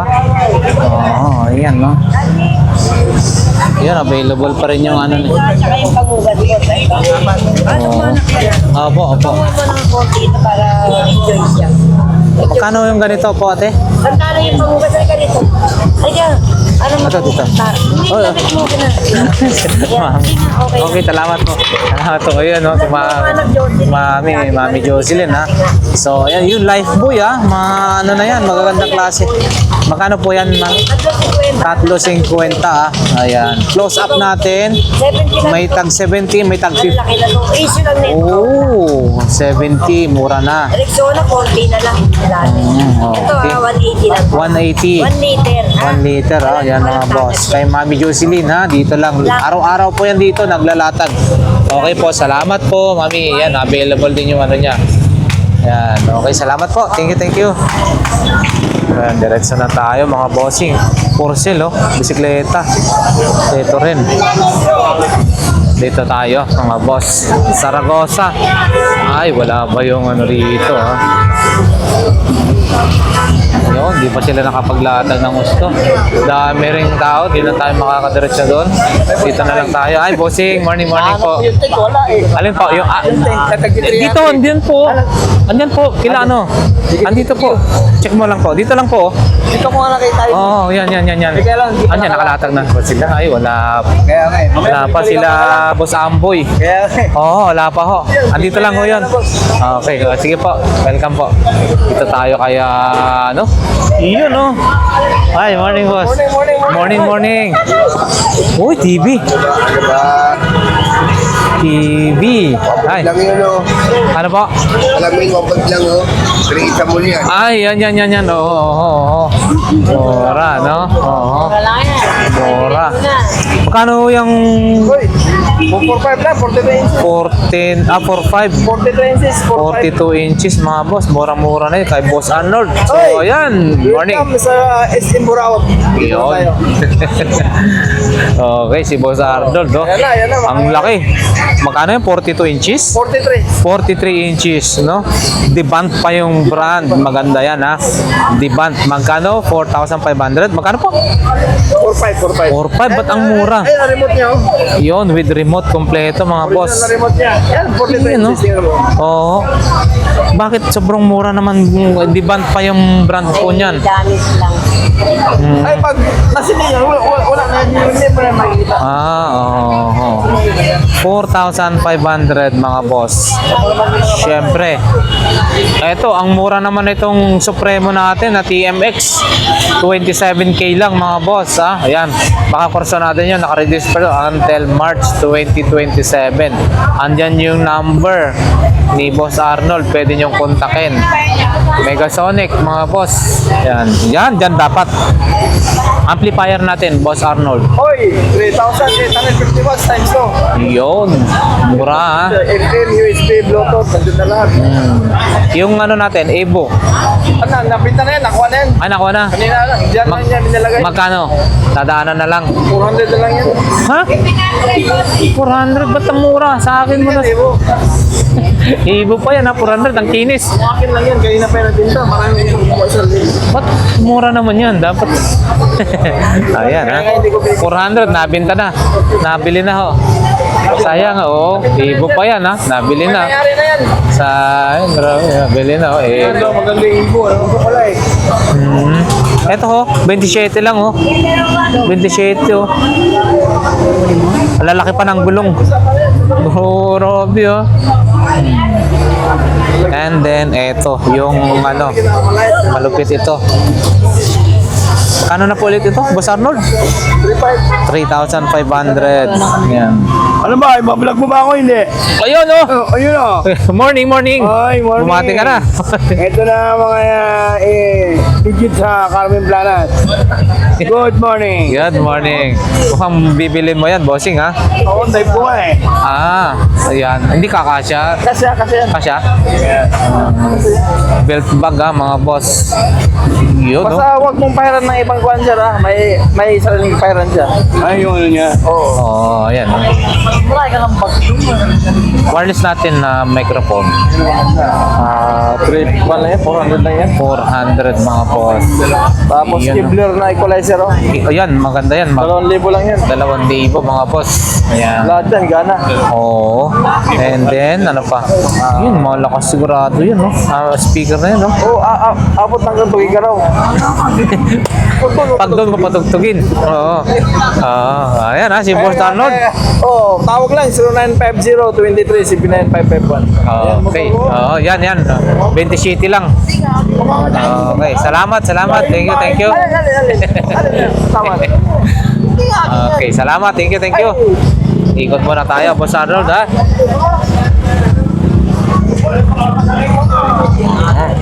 ayan Yan, available pa rin yung Opo. Magkano yung ganito po, ate? Magkano yung pamugas na ganito? Ay, Ito, dito. Okay, salamat po. Salamat po. Ayun, si Mami Jocelyn, ha. So, ayan, yung Lifebuoy, ha. Na yan, magagandang klase. Magkano po yan, ma'am? 3.50, ha. Ayan. Close up natin. May tag 70, may tag 50. Oh, 70, mura na. Rexona, 40 na lang. Ito, 180 lang. 180. 1 liter. 1 liter, yan mga boss. Kay Mami Jocelyn, ha, dito lang. Araw-araw po yan dito, naglalatag. Okay po, salamat po, Mami. Yan, available din yung niya. Yan, okay, salamat po. Thank you. Ayan, diretso na tayo mga bossing. Porcel, bisikleta. Ito rin. Dito tayo, mga boss. Zaragoza. Ay, wala ba yung rito, ha? Yun, di pa sila nakapaglatag ng gusto. Dami ring tao, di na tayo makakadiretso doon. Dito na lang tayo. Ay, bossing, morning po. Alin po? Yung, dito, andyan po. Andyan po, kila andito po. Check mo lang po. Dito lang po. Dito ko nga nakita yun. Oo, yan. Andyan, nakalatag na. Sila, ay, wala. Wala pa sila, Boss Amboy. Oo, wala pa ho. Andito lang ho yun. Okay, sige po. Welcome po. Dito tayo kaya, Iyon, Ay, morning, boss. Morning. Uy, TV. Ay. Lang yun, Ano po? Alam mo yung wabag lang, Krita mo yan. Ay, yan. Oo. Mura, Oo. Mura. Magkano yung... Uy, 4.5 lang, 42 inches. 42 inches, mga boss. Mura-mura na yun kay Boss Arnold. So, Oy! ayan. Morning. Welcome sa SM Buraot. Yun. Okay, si Boss Arnold, Yan na, Ang laki. Magkano yun? 42 inches? 43 inches, Debant pa yung brand. Maganda yan, ha? Debant. Magkano? 4,500. Magkano po? 4.5. 4,500. Ba't ang mura? Ay, ang remote niya, Yun, with remote kompleto, mga boss. Original na remote niya. Yan, 43 Yun, inches. Tingnan mo. Oo. Bakit sobrang mura naman? Debant pa yung brand po niyan. Dami lang. Ay, pag nasinila, wala na hindi mo na makikita. Oo. 4,500 mga boss. Siyempre. Ito, ang mura naman itong Supremo natin na TMX. 27K lang mga boss, ha. Ayan. Baka kurso natin yun. Nakaregister until March 2027. Andyan yung number ni Boss Arnold. Pwede nyong kontakin. Megasonic mga boss. Yan. Dyan dapat. Amplifier natin, Boss Arnold. Hoy, 3,850 watts times 2. Yun. Mura, ha. FM, USB, Bluetooth, nandun na lahat. Yung natin, Evo. Napinta na yan, nakuha na yan. Ay, nakuha na. Kanina lang, dyan lang yan binalagay. Magkano? Dadaanan na lang. 400 na lang yan. Ha? 400? Ba't ang mura? Sa akin mo na. Evo. Evo pa yan, ha? 400. Ang kinis. Akin lang yan, kanina pa yan natinta. Marami yung commercial din. Ba't mura naman yan? Dapat. Ayan, ha? 400. Nabinta na. Nabili na, ho. Sayang, oh. Ibo pa yan, ha? Nabili na. Sa, ayun, grabe. Nabili na, oh. Eh. Maganda yung ibo. Ano ko pala eh. Eto, oh. 27 lang, oh. 27, oh. Lalaki pa ng gulong. Oh, Robby, oh. And then, eto. Yung, ano, malupit ito. Kano na po ulit ito, Boss Arnold? 3,500. Yan. Ano ba? Mablog mo ba ako? Hindi. Ayun, oh. Ayun o. Morning, morning. Ay, morning. Bumati ka na. Ito na mga digit sa Carmen Planas. Good morning. Good morning. Mukhang bibilin mo yan, bossing, ha? Ako, type ko nga eh. Ah, ayan. Hindi kakasya. Kasi. Kasya? Belt bag, ha, mga boss. Yun, no? Basta huwag mong pahiran ng ibang kuwan sir ha. May sariling pahiran siya. Ay, yung ano niya. Oo, ayan. No? Wireless natin na microphone. Trip pala yan, 400 lang yan. 400, mga boss. Tapos Yun, no? Kevlar na equalizer oh. Ayan, maganda yan. 2,000 lang yan. 2,000, mga boss. Ayan. Lahat yan, gana. Oo. And then, ano pa? Yun, malakas sigurado yun, no? Speaker na yun, no? Oo, abot ng ganito raw. Pag doon mapatugtugin. Oo. Ayan, ha, si Boss Arnold. Oo, tawag lang 0950-23-79551. Okay. Oo, yan. 20 city lang. Okay. Salamat. Thank you. Tama. Okay, salamat. Thank you. Ikot muna tayo, Boss Arnold, ha?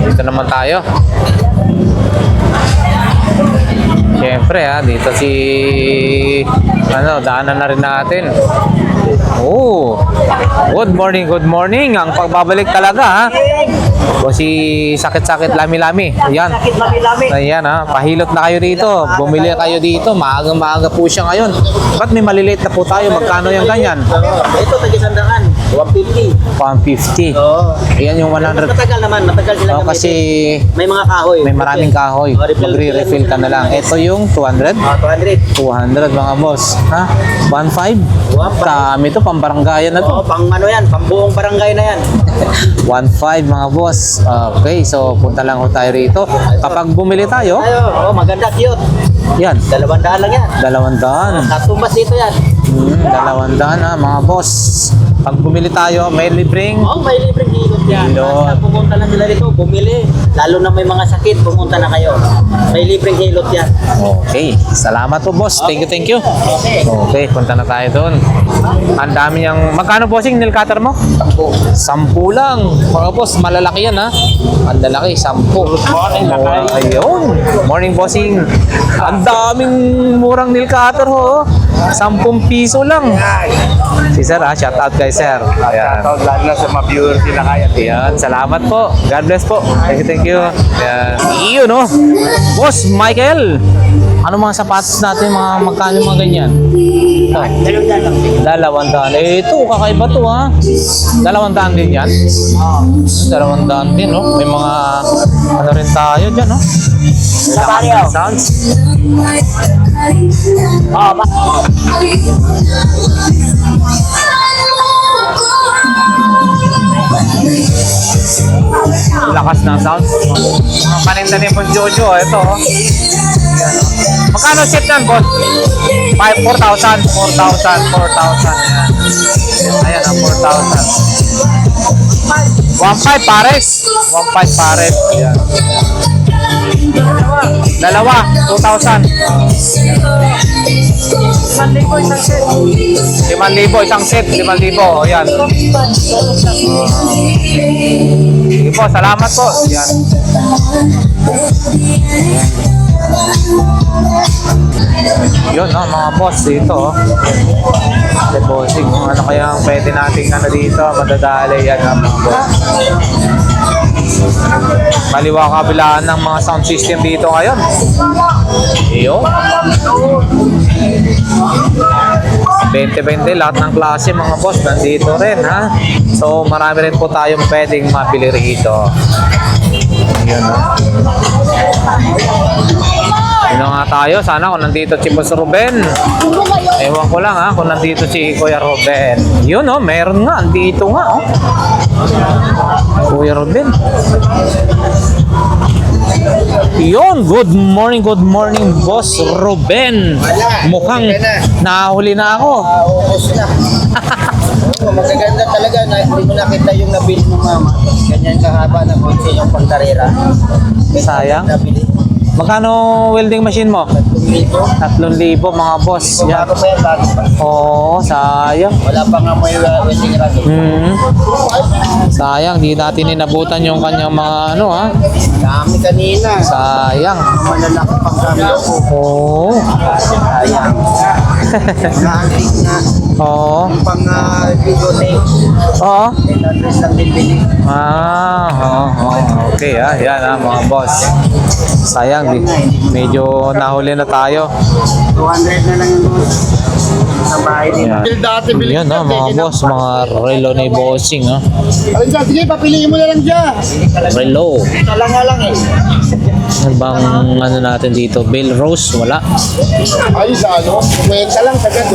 Dito naman tayo. Siyempre, ha, dito daanan na rin natin. Oh, good morning. Ang pagbabalik talaga, ha? O si sakit-sakit lami-lami. Ayan. Ayan, ha. Pahilot na kayo dito. Bumili kayo dito. Maaga po siya ngayon. Ba't may maliliit na po tayo? Magkano yung ganyan? Ito, tag-isandaan. 150. 150. Oo. Ayan yung 100. Matagal sila Oh, kasi may mga kahoy. may maraming kahoy. Magre-refill ka na lang. Ito yung 200. 200. 200, mga boss. Ha? 1.5? Kami to, pambaranggayan na to. Oo, pang ano yan, pang buong barangay na yan. 1.5, mga boss. Okay, so punta lang ho tayo rito. Kapag bumili tayo, Ayo, maganda, cute. yan, 200 lang yan. 200. Katumbas dito yan. 200, ha, mga boss. Pag bumili tayo, may libreng. Oo, may libreng hilot yan. Hilot. Basta pumunta lang sila dito, bumili. Lalo na may mga sakit, pumunta na kayo. May libreng hilot yan. Okay, salamat po, boss. Thank you. Okay, punta na tayo doon. Ang dami niyang... Magkano, bossing, nail cutter mo? 10 lang. Mga boss, malalaki yan, ha? Ang lalaki, 10. Ayun. Morning, bossing. Ang daming murang nail cutter, ho. 10 piso lang. Si sir, ha? Shout out kay sir. Ayan. Lalo na sa mga viewers nila kaya. Ayan, salamat po. God bless po. Thank you. Ayan. Iyo, no? Boss, Michael. Ano mga sapatos natin, mga magkano mga ganyan? Ito. 200. Ito, kakaiba to, ha? 200 din yan? 200 din, no? May mga, ano rin tayo dyan, no? Lakas ng sounds. Lakas ng sounds. Mga paninda ni Bon Jojo, ito, oh. Ayan, oh. Magkano set yan, boss? 4,000. 4,000. Ayan, ang 4,000. 1.5 pares. 1.5 pares. Ayan. Dalawa, 2,000. 5,000 isang set. 5,000. Ayan. Sige po, salamat po. Ayan. Yun, no, mga boss dito, oh. Bossing, ano kaya ang pwede nating ano dito, madadali yan, mga boss. Kaliwa kabilaan ng mga sound system dito ngayon. Yun. 20-20, lahat ng klase, mga boss, nandito rin, ha. So, marami rin po tayong pwedeng mapili rito. Yun, no. Yun nga tayo. Sana kung nandito si Boss Ruben. Ewan ko lang kung nandito si Kuya Ruben. Yun meron nga. Andito nga Kuya Ruben. Yun, good morning Boss Ruben. Mukhang nahuli na ako. Ubos na. Magaganda talaga na hindi mo nakita yung nabili mo mama. Ganyan kahaba na kotse yung pangkarera. Sayang. Nabili. Magkano welding machine mo? 3,000 mga boss. Yan. Bago pa yan, bago pa. Oo, sayang. Wala pa nga may wedding run. Sayang, di natin inabutan yung kanyang mga Dami kanina. Sayang. Malalaki pang kami ako. Oo. Sayang. Mga antik na. Oo. Pang videotape. Oo. 800 lang din bili. Okay yan mga boss. Sayang, medyo nahuli na tayo. 200 na lang yung sa bahay din. Yan mga boss, mga relo ni bossing Alin dyan, sige, papiliin mo na lang dyan. Relo. Ito lang nga lang eh. Ano bang natin dito? Bell Rose? Wala. Ayun sa kwenta lang sagad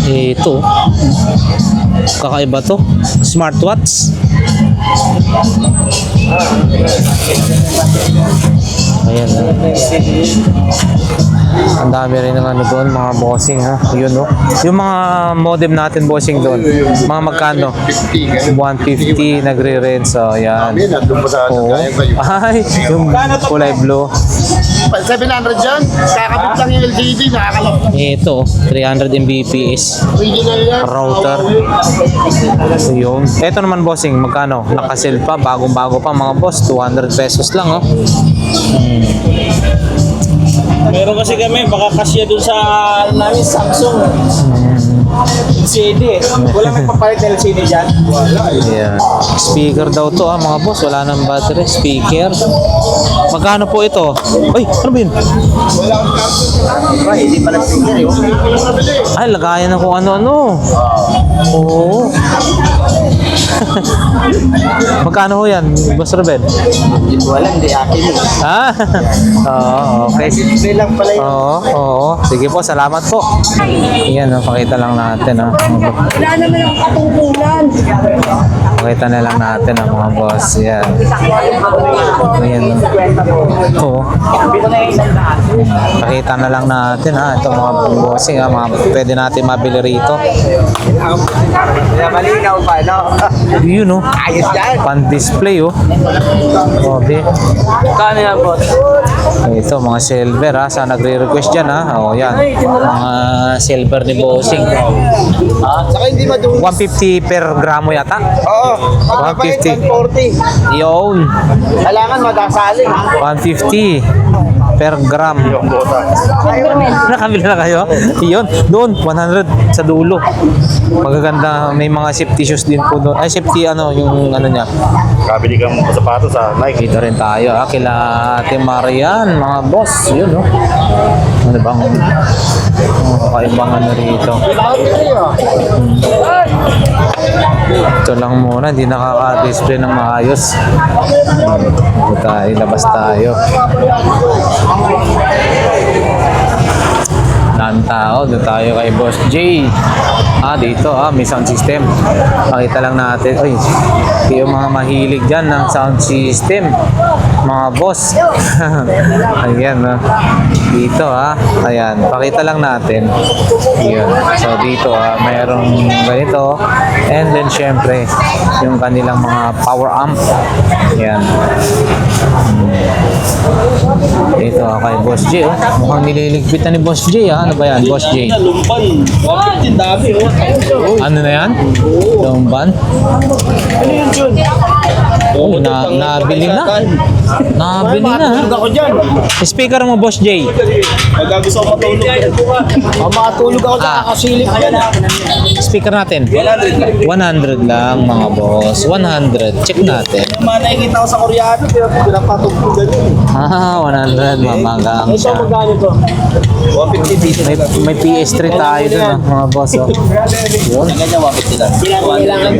Ito. Kakaiba to. Smartwatch. Ayan. Ang dami rin ng doon, mga bossing Yun Yung mga modem natin bossing doon. Mga magkano? 150 nagre-rent. So, yan. Nandun pa sa Oo. Ay, yung kulay blue. 700 dyan, kakabit lang yung LCD, nakakalap. Ito, 300 Mbps. Original yan. Router. Yun. Ito naman bossing, magkano? Nakasil pa, bagong-bago pa mga boss. 200 pesos lang Meron kasi kami, baka kasya dun sa namin Samsung. LCD eh. Wala may papalit na LCD dyan. Yeah. Speaker daw to mga boss. Wala nang battery. Speaker. Magkano po ito? Ay, ano ba yun? Hindi pala speaker eh. Ay, lagayan ng kung ano-ano. Oo. Magkano ho yan, Boss Ruben? Hindi ko alam, hindi akin eh. Oo, okay. Display lang pala yun. Oo. Sige po, salamat po. Yan, pakita lang natin. Wala naman ang katungkulan. Pakita na lang natin mga boss. Yan. Ayan. Ito. Pakita na lang natin ito mga bossing mga pwede natin mabili rito. Kaya malinaw pa, no? Yun Ayos yan. pan-display Okay. Kano yan, boss? Ito mga silver sa nagre-request dyan yan. Mga silver ni bossing. Saka hindi madumi. 150 per gramo yata. Oo. 150. 140. Yun. Kailangan madasaling. 150 per gram. Nakabili na kayo? Yun. Doon, 100 sa dulo. Magaganda. May mga safety shoes din po doon. Ay, safety yung niya. Kabili kang sapatos sa Nike. Dito rin tayo. Kila Ate Marian, mga boss. Yun, Ano bang kakaibang rito? Ito lang muna. Hindi nakaka-display ng maayos. Ito tayo. Labas tayo. Daming tao. Doon tayo kay Boss J. Dito may sound system. Pakita lang natin. Ay, yung mga mahilig dyan ng sound system. Mga boss. Ayan, dito ayan, pakita lang natin. Ayan. So dito mayroong ganito. And then syempre, yung kanilang mga power amp. Ayan. Dito kay Boss J. Mukhang nililigpit na ni Boss J. Ano ba yan, Boss J? Lumpan. Bakit yung dami, Ano na yan? Lumban? Ano yun, Jun? Nabili na. Nabili na. Ako dyan. Speaker mo, Boss J. Gusto ko matulog. Matulog ako dyan, nakasilip dyan. Speaker natin. 100 lang mga boss. 100. Check natin. Mga nakikita ko sa Koreano, pinapatugtugan yun. 100. Mamagang Ito, siya. magkano to? 150 pieces. May PS3 tayo dun mga boss. Yun. Ganyan, 150 lang. Kailangan.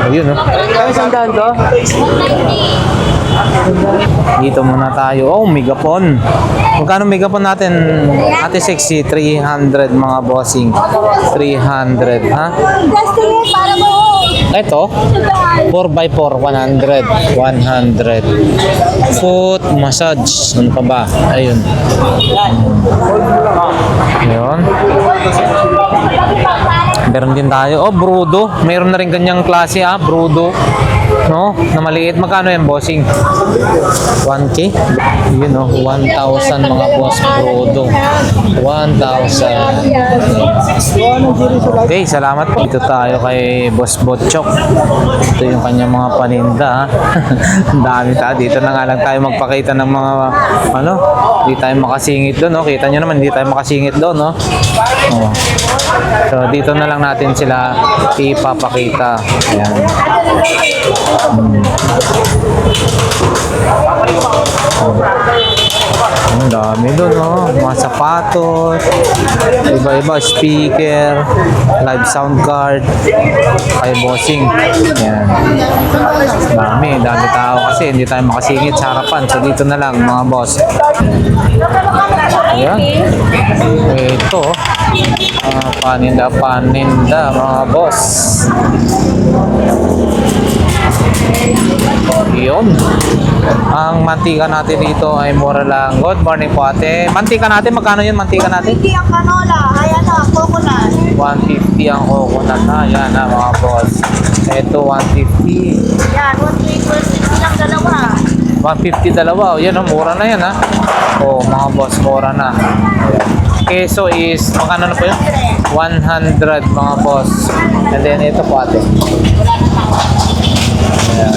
Ayun, no? Kaya sandaan to? Dito muna tayo. Oh, megapon. Magkano megapon natin? Ate Sexy, 300 mga bossing. 300, ha? Destiny, para mo. Ito, 4x4, 100. 100. Foot massage. Ano pa ba? Ayun. Ayun. Meron din tayo. Oh, Brudo. Meron na rin ganyang klase, Brudo. No? Na maliit. Magkano yan, bossing? 1K? Yun, no? 1,000 mga boss. Brudo. 1,000. Okay, salamat po. Dito tayo kay Boss Botchok. Ito yung kanyang mga paninda, ha? Ang dami tayo. Dito na nga lang tayo magpakita ng mga, ano, hindi tayo makasingit doon, no? Kita nyo naman, hindi tayo makasingit doon, no? Oh. So, dito na lang natin sila ipapakita. Ayan. Ang dami doon, no? Mga sapatos, iba-iba, speaker, live sound card, kay bossing. Ayan. Dami tao kasi hindi tayo makasingit sa harapan. So, dito na lang, mga boss. Ayan. Ito, paninda, mga boss. Yun. Ang mantika natin dito ay mura lang. Good morning po, ate. Mantika natin, magkano yun mantika natin? Hindi ang canola. Ayan na, coconut. 150 ang coconut, ha. Yan, ha, mga boss. Ito, 150. Yan, 150 lang dalawa. 150 dalawa. O, yan, mura na yan, ha. O, mga boss, mura na. Keso is, magkano na po yun? 100, mga boss. And then, ito po, ate. Ayan.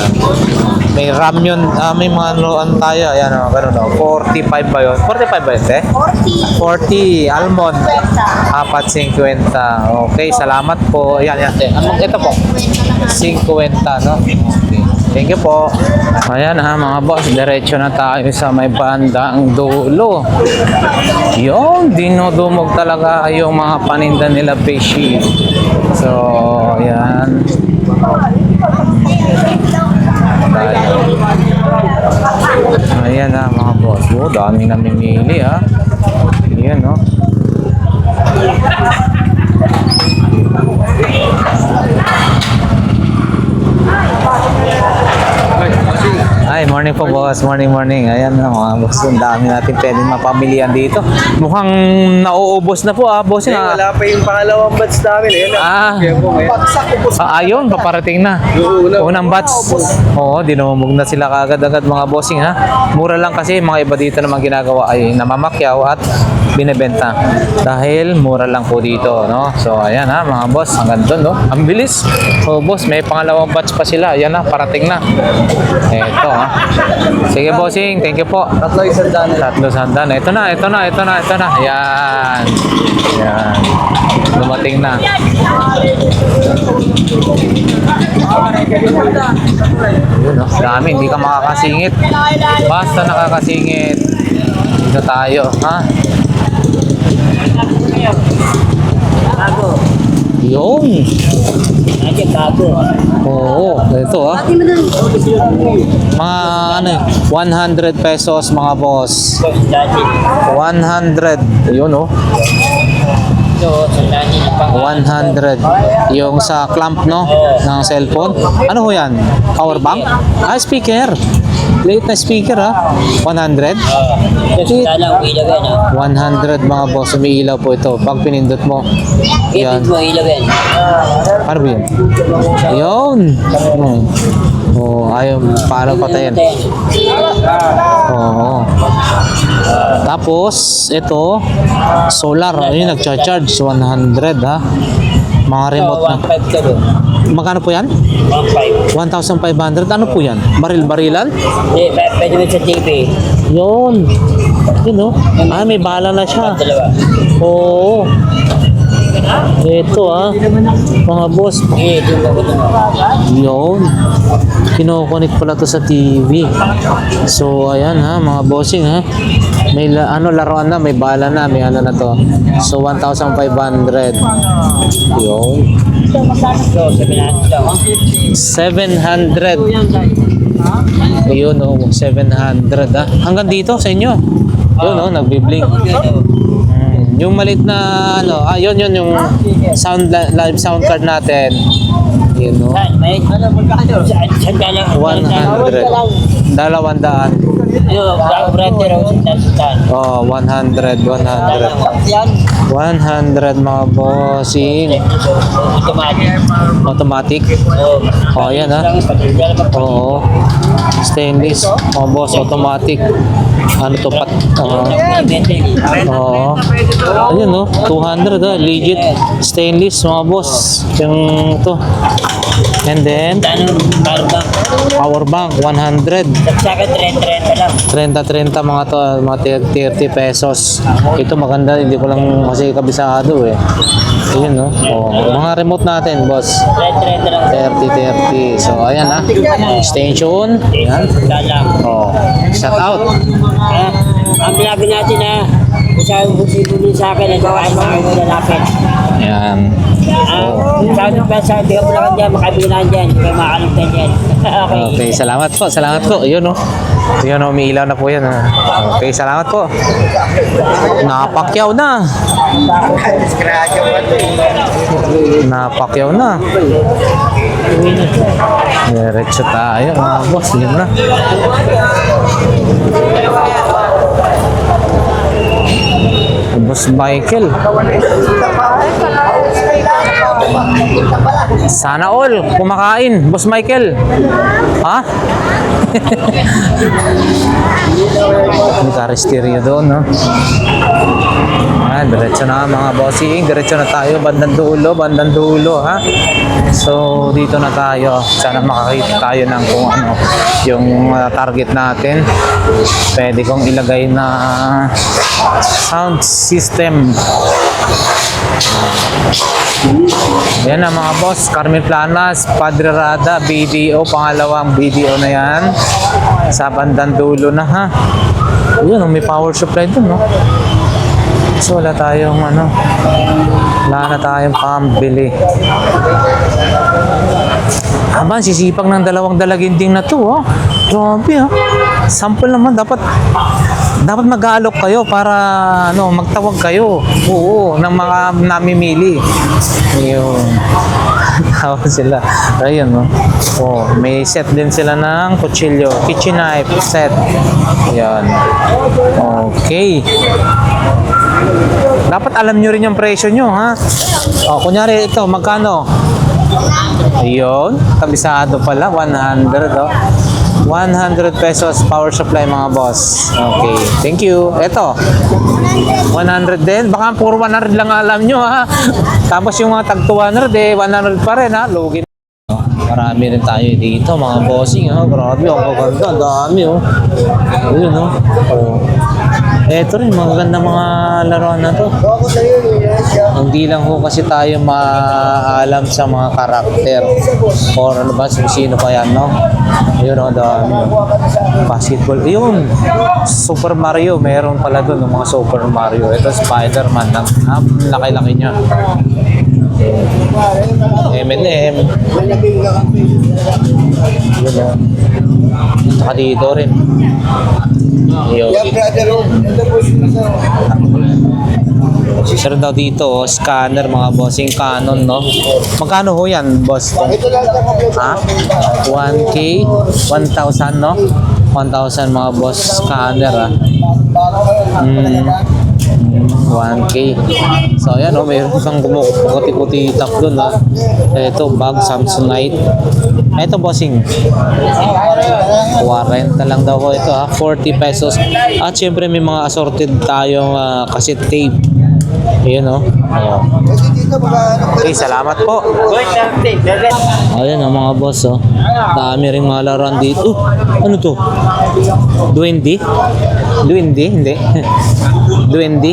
May ramyun, may mga noon tayo. Ayan, ganun, 45 ba yun? 45 ba yun, 40. 40, almond. 4.50. Okay, salamat po. Ayan, ito po. 50, no? Okay. Thank you po. Ayan, mga boss. Diretso na tayo sa may bandang dulo. Yung dinudumog talaga yung mga paninda nila fishy. So, ayan. Ayan, mga boss. Oh, dami namimili, ha. Ayan, no? Ay, morning po, boss. Morning. Ayan, mga boss. Ang dami natin pwedeng mapamilihan dito. Mukhang nauubos na po, boss. Wala pa yung pangalawang batch namin. Ayun, paparating na. Unang batch. Oo, dinumog na sila kaagad-agad, mga bossing, ha. Mura lang kasi mga iba dito naman ginagawa ay namamakyaw at binebenta. Dahil mura lang po dito, no? So, ayan, mga boss. Hanggang doon, no? Ang bilis. So, boss, may pangalawang batch pa sila. Ayan na, parating na. Ito, ha. Sige, bossing. Thank you po. Tatlo sandan. Ito na. Ayan. Ayan. Dumating na. Yun, no? Dami. Hindi ka makakasingit. Basta nakakasingit. Dito tayo, ha? Yung. Oo, ito, ha. Mga 100 pesos, mga boss. 100. Yun, oh. 100. Yung sa clamp, no? Ng cellphone. Ano ho yan? Power bank? Speaker. Late na speaker, ha? 100? 100, mga boss. Umiilaw po ito. Pag pinindot mo. Yan. Ano ba yun? Ayun. Ayaw. Paano patayin? Oo. Tapos, ito, solar. Ayun, nagcha-charge. 100, ha? Mga remote na. Magkano po yan? 1,500. Ano po yan? Baril-barilan? Hindi, pwede mo sa TV. Yun. Yun, no? May bala na siya. Oo. Ito mga boss. Yun. Kinokonik pala to sa TV. So, ayan mga bossing May laruan na, may bala na, may ano na to. So, 1,500. Yun. 700. Ayun 700 Hanggang dito sa inyo. Yun nagbi-blink. Yung malit na yun yung live sound card natin. Yun 100. 200. Oh, 100. 100 mga bossing. Automatic. Oh, yan Oo. Stainless. Oh, boss, automatic. Ano to Oo. Ayun 200 legit stainless mga boss. Yung to. And then power bank 100. 30 mga to, mga 30 pesos. Ito maganda, hindi ko lang kasi kabisado Ayun mga remote natin, boss. 30. So ayan extension. Ayan. Shout out. Ang vlog natin isa yung bumibili sa akin, nagawa mo ang lalapit. Ayan. Sabi pa sa di ka pala dyan, makabilaan dyan, kaya makakalagtan dyan. Okay, salamat po. Ayun Ayun umiilaw na po yan Okay, salamat po. Napakyaw na. Diretso tayo mga boss. Yun na. Boss Michael. Sana all kumakain, Boss Michael. May karisteryo doon, diretso na mga bossing. Diretso na tayo, bandang dulo, So, dito na tayo. Sana makakita tayo ng kung ano yung target natin. Pwede kong ilagay na sound system. Yan na mga boss, Carmen Planas, Padre Rada, BDO, pangalawang BDO na yan. Sa bandang dulo na Yun, may power supply dun So wala na tayong pambili. Sisipag ng dalawang dalaginding na to Grabe Sample naman, dapat mag-aalok kayo para magtawag kayo. Oo, ng mga namimili. Ayun. Tawag sila. Ayun may set din sila ng kutsilyo, kitchen knife set. Ayan. Okay. Dapat alam nyo rin yung presyo nyo kunyari ito, magkano? Ayun, kabisado pala, 100 100 pesos power supply mga boss. Okay, thank you. Ito 100 din. Baka puro 100 lang alam nyo Tapos yung mga tag 200 100 pa rin Lugi. Marami rin tayo dito mga bossing Grabe, ang ganda, ang dami Ayun Ito rin, magaganda mga laruan na to. Hindi lang kasi tayo maalam sa mga karakter or sino pa yan Ayun dami basketball. Ayun, Super Mario, meron pala doon mga Super Mario. Ito Spider-Man, laki-laki niya. M&M. Saka dito rin. Meron daw dito scanner mga bossing Canon Magkano ho yan boss? 1K 1,000 1,000 mga boss scanner 1K. So ayan mayroon isang puti-puti tap doon Ito bag Samsonite. Ito bossing 40 lang daw ito 40 pesos. At syempre may mga assorted tayong cassette tape. Ayan oh. Ayan. Kasi dito mga ano, Okay, salamat po. Ayan oh, mga boss oh. Dami rin mga laruan dito. Ano to? Duende? Duende? Hindi. Duende?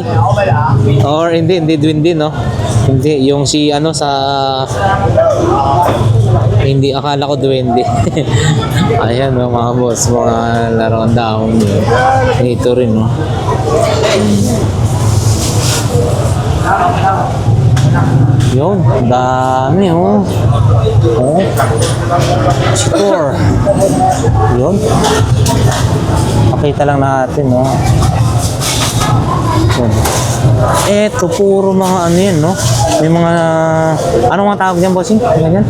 Or hindi duende no? Hindi, yung si ano sa... Hindi, akala ko duwende. Ayan no, mga boss, mga laruan daon yun. Ito rin no. Yun, dami oh. Oh. Store. Yun. Pakita lang natin no. Yun. Eto, puro mga ano yan, no? May mga... Anong mga tawag dyan, bossing? Ganyan?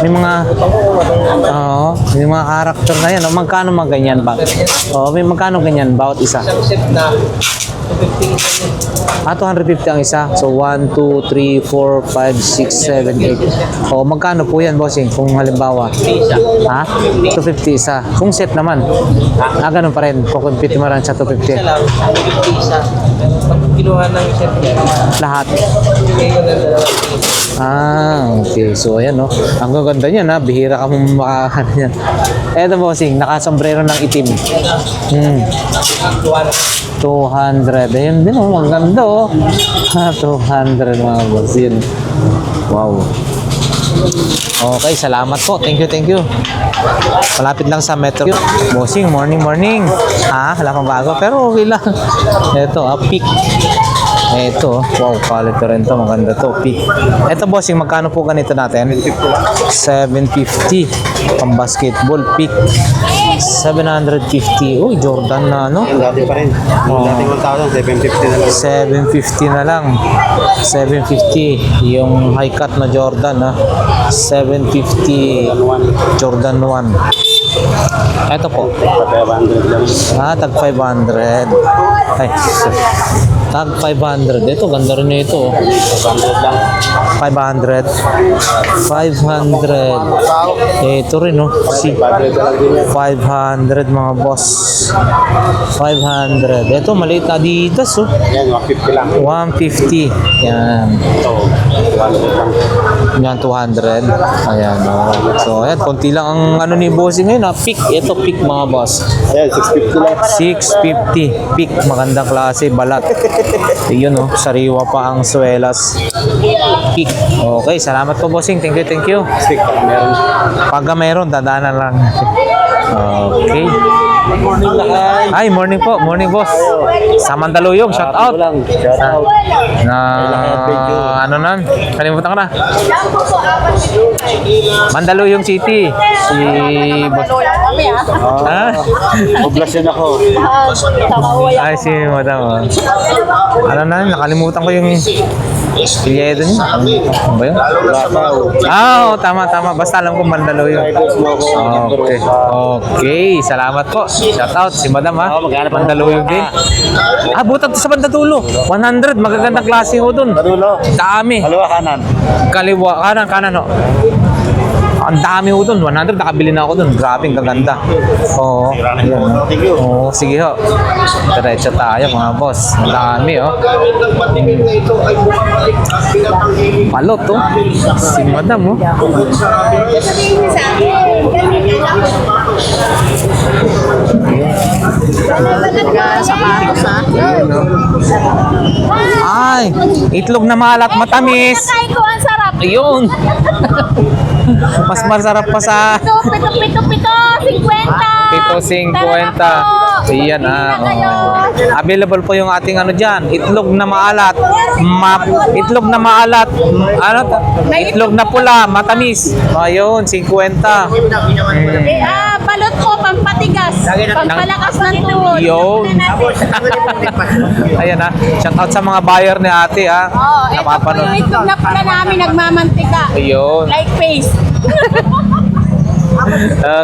May mga... Oo, may mga character na yan. No? Magkano mga ganyan ba? Oo, may magkano ganyan bawat isa? Ah, 250 ang isa. So, 1, 2, 3, 4, 5, 6, 7, 8. O, magkano po yan, bossing? Kung halimbawa. Ha? 250 isa. Kung set naman. Ah, ganun pa rin. Kung compete mo rin sa 250. Pag kinuha ng set niya, Lahat. ngayon na 2 Ah, okay. So, ayan, no? Ang gaganda niyan, ha? Bihira ka mong makakano niyan. Eto, bossing. Nakasombrero ng itim. 200. Ayun din, oh. Maganda, oh. 200, mga boss. Yun. Wow. Okay, salamat po. Thank you. Malapit lang sa Metro. Bossing, morning. Ha? Wala pang bago. Pero okay lang. Ito, peak. Ito, wow, quality rin to. Maganda to, peak. Ito, bossing, magkano po ganito natin? 750. Pang basketball, peak. 750. Uy, Jordan na, ano? Yan, dati pa rin. Oh. Dating 1,000, 750 na lang. 750 yung high cut na Jordan ha. 750 Jordan 1. Ito po. Tag 500. Ay, tag 500. Ito, ganda rin ito. 500. Ito rin, no? 500 mga boss. 500. Ito, maliit na Adidas, oh. Yan, 150 lang. 150. Yan. Yan, 200. Ayan, oh. So, ayan, konti lang ang ano ni bossing ngayon, ha? Peak. Ito, peak mga boss. Ayan, 650 lang. 650. Peak. Magandang klase. Balat. Yun, oh. Sariwa pa ang swelas. Peak. Okay, salamat po, bossing. Thank you. Stick, meron. Pagka meron, dadaanan lang. Okay. Ay, morning po. Morning, boss. Sa Mandaluyong, shout out. Shout out. Na ano nan? Kalimutan ko na. Mandaluyong City. Si boss. Ha? Poblasyon ako. Ay, si madam. Oh. Ano na? Nakalimutan ko yung Pilyedo niya. Ano ba yun? Ah, oh, tama. Basta alam ko Mandaluyong. Okay, salamat po. Shout out si Madam ha. Mandaluyong din. Ah, butat sa Bandadulo. 100, magagandang klase ho dun. Dami. Kaliwa kanan. Kaliwa, kanan ho. Ang dami ho dun. 100, nakabili na ako dun. Grabe, ang gaganda. Oo. Oo, sige ho. Diretso tayo mga boss. Ang dami oh. Palot oh. Si Madam oh. Ay, itlog na malat matamis. Nakay ko, ang sarap. Ayun. Mas masarap pa sa Pito, 50. 7.50. Ayan available po yung ating ano dyan. Itlog na maalat. Itlog na maalat. Ano to? Itlog na pula, matamis. Ayun, 50. Balot ko, pampatigas. Pampalakas ng tuhod. Yun. Ayan shout out sa mga buyer ni ate ha. Oo, ito po yung itlog na pula namin nagmamantika. Ayun. Like face.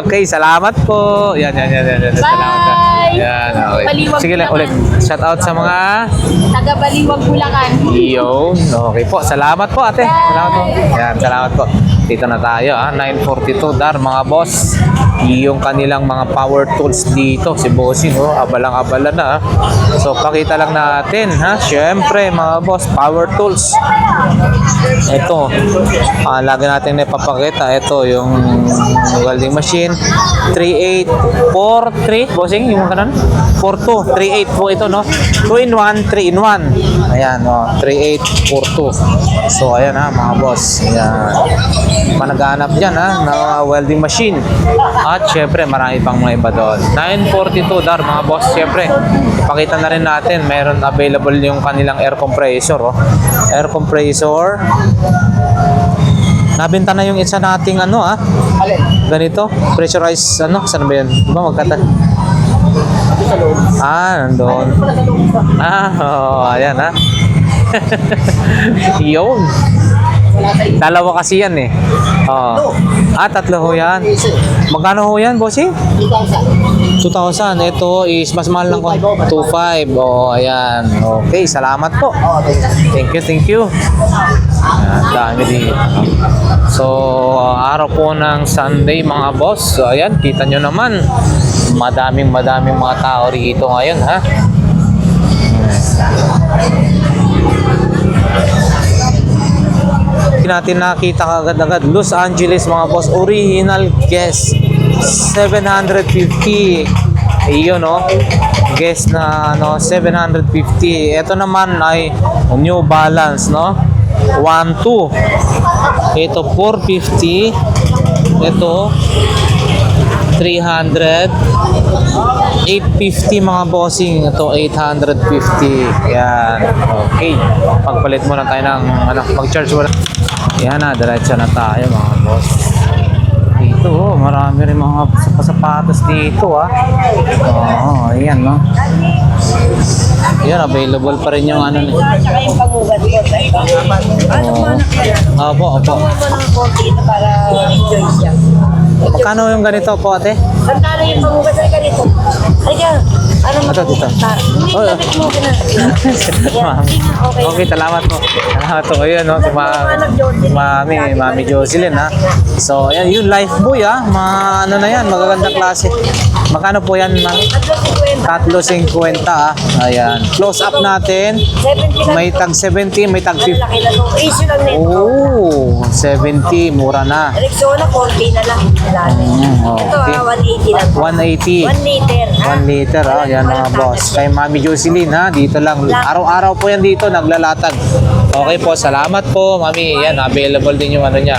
Okay, salamat po. Yan. Salamat. Bye! Yan, okay. Baliwag Sige lang Bulacan. ulit. Shout out sa mga Taga Baliwag, Bulacan. Yun. Okay po. Salamat po ate. Salamat po. Yan, salamat po. Dito na tayo 9:42 dar mga boss. yung kanilang mga power tools dito. Si Bossing, oh, abalang-abala na. So, pakita lang natin, ha? Syempre, mga boss, power tools. Ito, lagi natin na ipapakita. Ito, yung welding machine. 3843, Bossing, yung kanan? 42, 38 po ito, no? 2-in-1, 3-in-1. Ayan, no? 3842. So, ayan ha, mga boss. Ayan. Managhanap dyan, ha, na welding machine. At syempre, marami pang mga iba doon. 942 dar, mga boss. Syempre, ipakita na rin natin, meron available yung kanilang air compressor, oh. Air compressor. Nabenta na yung isa nating ano, ha? Ganito, pressurized, ano, saan ba yun? Diba magkata? Nandun. Ayan, ha? Yun. Dalawa kasi yan, eh. Tatlo ho yan. Magkano ho yan, bossing? 2,000. Ito is mas mahal lang ko. 2,500. Ayan. Okay, salamat po. Thank you. Ayan, dami dito. So, araw po ng Sunday, mga boss. So, ayan, kita nyo naman. Madaming mga tao rito ngayon, ha? Natin nakita kagad-agad Los Angeles, mga boss, original guest 750. Iyon, no, guest na ano 750. Ito naman ay New Balance, no, 1-2. Ito 450. Ito 300. 850, mga bossing. Ito 850. Yan. Okay, pagpalit muna tayo ng ano, mag-charge muna. Yan na, diretso na tayo, mga boss. Dito, marami rin mga sapatos dito, ha. Ayan, no. Yan, available pa rin yung ano. Tsaka yung pangugat ko. Opo. Pangugat mo ng konti ito para enjoy siya. Magkano yung ganito po, ate? Sandali yung pangugat sa ganito. Ay ka, ano mo? Ito, dito. Hindi, Oh, damit mo ka na. Ma'am. Okay, salamat po. Salamat po. Ayun, no, si Mami Jocelyn, ha. So, ayan, yung Lifebuoy, ha. Ano na yan, magagandang klase. Magkano po yan, ma'am? 3.50, ha. Ayan. Close up natin. 70 lang. May tag 70, may tag 50. Laki na to. Issue lang nito. Oh, 70, mura na. Rexona, konti na lang. Ito Okay. 180 lang. 180. 1 liter. 1 liter, yan mga boss. Kay Mami Jocelyn, ha, dito lang. Araw-araw po yan dito, naglalatag. Okay po, salamat po, Mami. Yan, available din yung ano niya.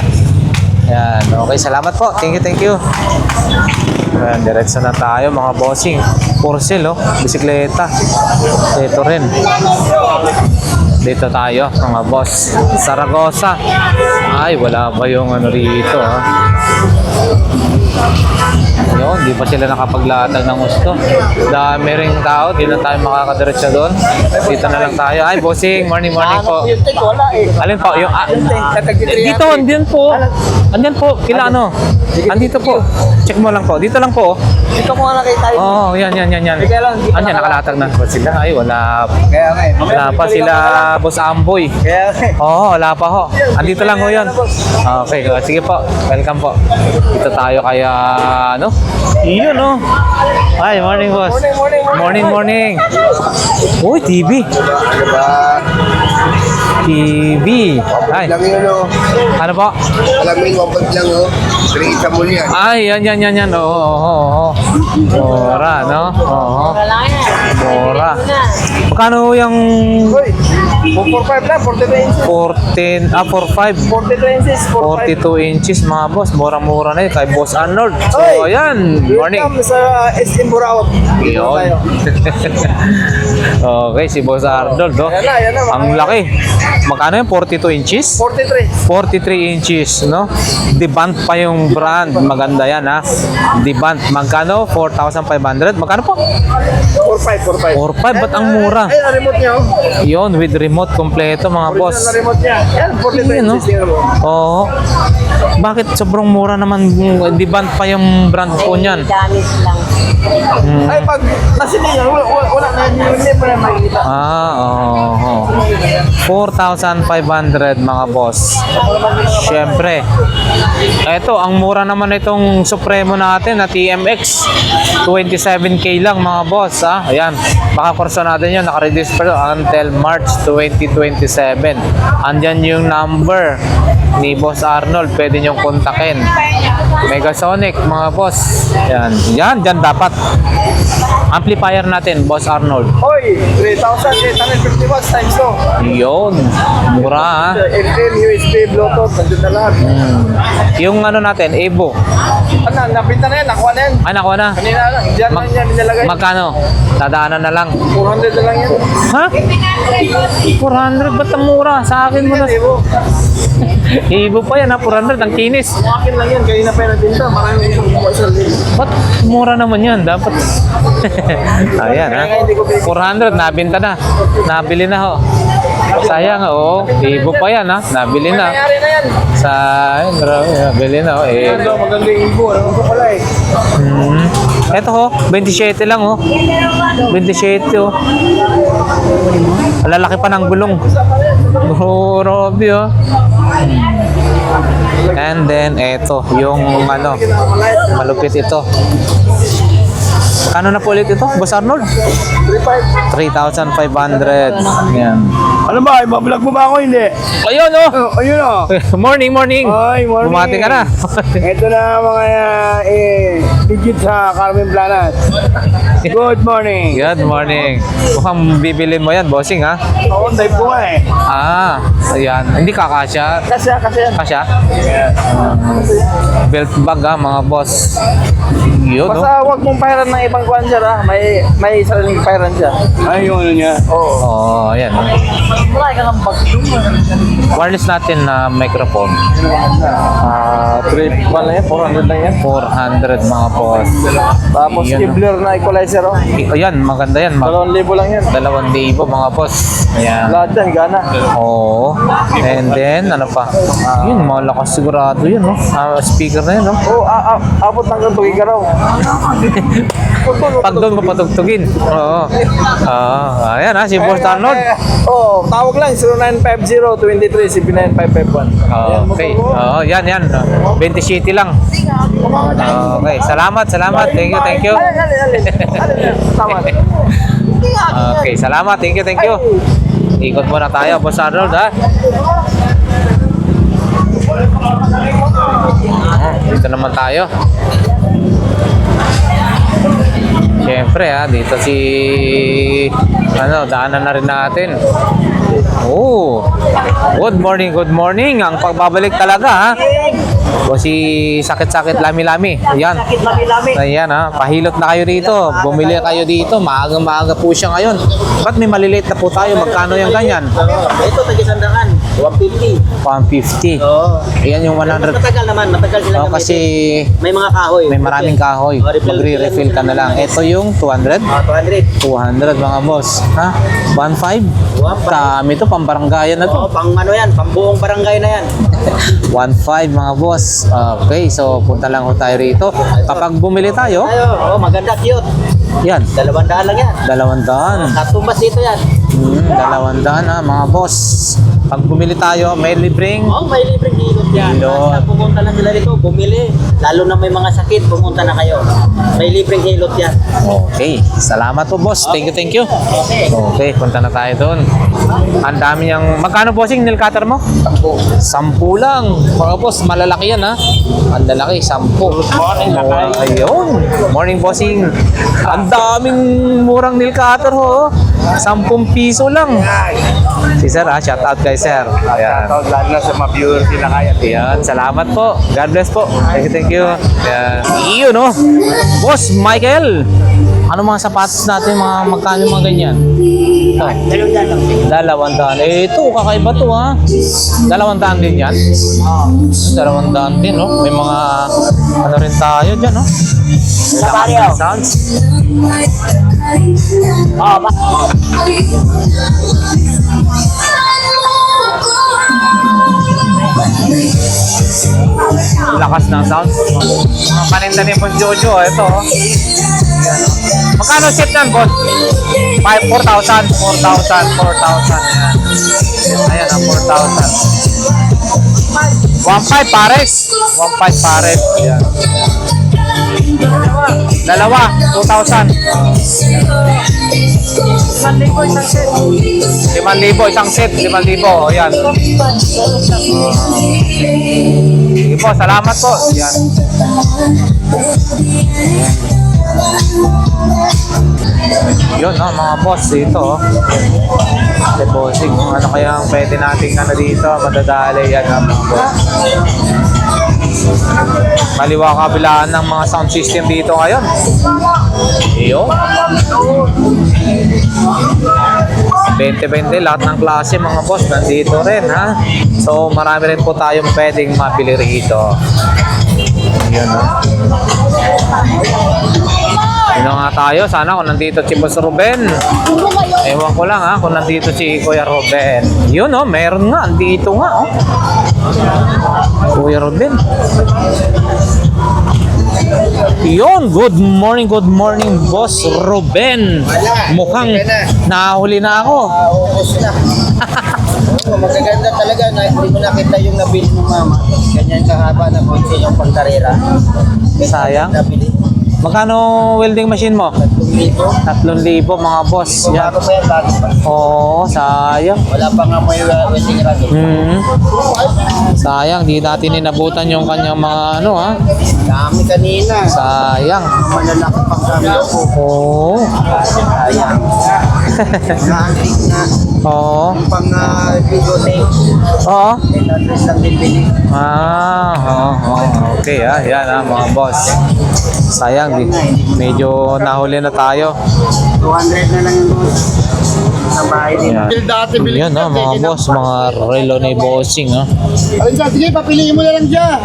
Yan, okay, salamat po. Thank you. Ayan, diretso na tayo, mga bossing. Porcel, oh, bisikleta. Ito rin. Dito tayo, mga boss. Zaragoza. Ay, wala ba yung ano rito, ha? Yun, di pa sila nakapaglatag ng gusto. Dami ring tao, di na tayo makakadiretso doon. Dito na lang tayo. Ay, bossing, morning po. Alin po? Yung, dito, andyan po. Andyan po, kila ano? Andito po. Check mo lang po. Dito lang po. Dito mo na tayo. Oo, yan. Andyan, nakalatag na po sila. Ay, wala. Wala pa sila, Boss Amboy. Oo, wala pa ho. Andito lang ho yun. Okay, sige po. Welcome po. Dito tayo kaya, ano? Iyon, no? Ay, morning, boss. Morning. Uy, TV. TV. Ay, Lang yun, oh. ano po? Alam mo yung wapag lang, oh. Create mo yan. Ay, yan. Oo. Mura, no? Oo. Mura. Magkano yung Uy, 4.5 lang, 42 inches. 42 inches, mga boss. Mura-mura na yun kay Boss Arnold. So, Oy! ayan. Morning. Welcome sa SM Buraot. Yun. Okay, si Boss Arnold, no? Yan na, Ang laki. Magkano yun? 42 inches? 43. 43 inches, no? Debant pa yung brand. Maganda yan, ha? Debant. Magkano? 4,500. Magkano po? 4.5. 4,500. Ba't ang mura? Ay, ang remote niya, oh. Yun, with remote kompleto, mga boss. Original na remote niya. Yan, 42 Yun, no? inches. Tingnan mo. Oo. Bakit sobrang mura naman? Debant pa yung brand po niyan. Damit lang. Ay, pag nasa niya, wala na yun mo na makikita. Oo. 4,500 mga boss. Siyempre. Ito, ang mura naman itong Supremo natin na TMX. 27K lang mga boss. Ayan. Baka kurso natin yun. Nakareduce pa until March 2027. Andyan yung number ni Boss Arnold. Pwede nyong kontakin. Megasonic mga boss. Yan. Yan dapat. Amplifier natin, Boss Arnold. Hoy, 3,850 watts times 2. Yun. Mura FM, USB, Bluetooth, nandun na lahat. Yung ano natin, Evo. Ano, napinta na yan, nakuha na yan. Ay, nakuha na. Kanina lang, dyan lang yan nilagay. Magkano? Dadaanan na lang. 400 na lang yan. Ha? 400? Ba't ang mura? Sa akin mo na. Evo pa yan ha, 400. Ang kinis. Akin lang yan, kanina pa yan nabinta. Maraming isang buwan sa link. Ba't mura naman yan? Dapat. Ayan ha. 400, nabinta na. Nabili na ho. Sayang oh. Evo pa yan ha. Nabili na. Nangyari na yan. Sayang, grabe. Nabili na oh. Maganda, maganda yung ibo. Ano ko pala eh. Ito ho, 27 lang oh. 27 oh. Lalaki pa ng gulong. Oh, Robby oh. And then eto, yung ano, malupit ito. Kano na po ulit ito, Boss Arnold? 3,500. Yan. Ano ba? Ibablog mo ba ako? Hindi. Ayun oh. Ayun o. Morning. Ay, morning. Bumati ka na. Ito na mga digit sa Carmen Planas. Good morning. Good morning. Mukhang bibili mo yan, bossing ha? Oo, dive ko nga eh. Ayan. Hindi kakasya. Kasi yan. Kasya? Belt bag ha, mga boss. Yun no? Basta huwag mong pahiran ng ibang kwan sir ha. May sariling pahiran siya. Ay, yung ano niya. Oo. Oo, ayan. No? Wireless natin na microphone. 3 lang yan, 400 lang yan. 400 mga boss. Tapos Yun, no? Kevlar na equalizer oh. Ayan, maganda yan. 2,000 lang yan. 2,000 mga boss. Ayan. Lahat yan, gana. Oo. And then, ano pa? Yun, malakas sigurado yun, no? Speaker na yun, no? Oo, abot hanggang tuwi ka raw. Pag doon mapatugtugin. Oo. Ayan ha, si Boss Arnold. Oo, tawag lang 0950-23-79551. Okay. Oo, yan. 20 City lang. Okay. Salamat. Thank you. Tama. Okay, salamat. Thank you. Ikot muna tayo, Boss Arnold, ha? Dito naman tayo. Siyempre ha, dito daanan na rin natin. Oh, good morning. Ang pagbabalik talaga ha. O si sakit-sakit lami-lami. Ayan. Ayan ha, pahilot na kayo dito. Bumili kayo dito. Maaga po siya ngayon. Ba't may maliliit na po tayo? Magkano yung ganyan? Ito, tag-isandaan. 150. 150. Oo. Ayan yung 100. Matagal sila Oh, kasi may mga kahoy. may maraming kahoy. Magre-refill ka na lang. Ito yung 200. 200. 200 mga boss. Ha? 1.5? Dami to, pambaranggayan na to. Oo, pang ano yan, pang buong barangay na yan. 1.5 mga boss. Okay, so punta lang ho tayo rito. Kapag bumili tayo, Oo, maganda, cute. yan, 200 lang yan. 200. Katumbas dito yan. 200 ha mga boss. Pag bumili tayo, may libreng. Oo, may libreng hilot yan. Hilot. Basta pumunta lang sila dito, bumili. Lalo na may mga sakit, pumunta na kayo. May libreng hilot yan. Okay, salamat po boss. Thank you. Okay. Okay, punta na tayo doon. Ang dami niyang... Magkano bossing nail cutter mo? 10 lang. Mga boss, malalaki yan ha. Ang lalaki, 10. Ayun. Morning bossing. Ang daming murang nail cutter ho. 10 piso lang. Si sir ha, shout out kay sir. Ayan. Lalo na sa mga viewers nila kaya. Ayan, salamat po. God bless po. Thank you. Ayan. Iyon no. Boss Michael. Ano mga sapatos natin, magkano mga ganyan? Ito. 200. Ito, kakaiba to ha. 200 din yan. 200 din, no? May mga, ano rin tayo dyan, no? May sounds. Lakas ng sound. Mga paninda ni Boss Jojo, ito. Oh. Ayan, oh. Magkano seat yan, boss? 4,000. 4,000. Ayan, ang 4,000. 1,500 pares. 1,500 pares. Ayan. Dalawa, 2,000. 5,000 isang set. 5,000. Ayan. Sige po, salamat po. Ayan. Yun, no, mga boss dito. Oh. Deposit. Kung ano kaya ang pwede nating ano dito, madadali yan, mga boss. Kaliwa kabilaan ng mga sound system dito ngayon. Iyo. 20-20 lahat ng klase mga boss nandito rin ha. So marami rin po tayong pwedeng mabili rito. Yun ha. Yun nga tayo. Sana kung nandito si Boss Ruben. Ewan ko lang ha kung nandito si Kuya Ruben. Yun oh, meron nga. Andito nga oh. Kuya Ruben. Yun, good morning Boss Ruben. Mukhang nahuli na ako. Ubus na. Magaganda talaga na hindi mo nakita yung nabili ng mama. Ganyan kahaba na kotse yung pangkarera. Sayang. Nabili. Magkano welding machine mo? 3,000 mga boss. Yan. Bago pa yan, bago pa. Oo, sayang. Wala pa nga mo yung welding rod. Sayang, di natin inabutan yung kanyang mga ano ha. Dami kanina. Sayang. Malalaki pang kami ako. Oo. Sayang. Naantik na. Oo. Pang video tape. Oo. 800 lang din bili. Okay ha. Yan ha mga boss. Sayang, medyo nahuli na tayo. 200 na lang yung sa bahay din. Yan ha mga boss, mga relo ni bossing ha. Alin siya, sige, papiliin mo na lang siya.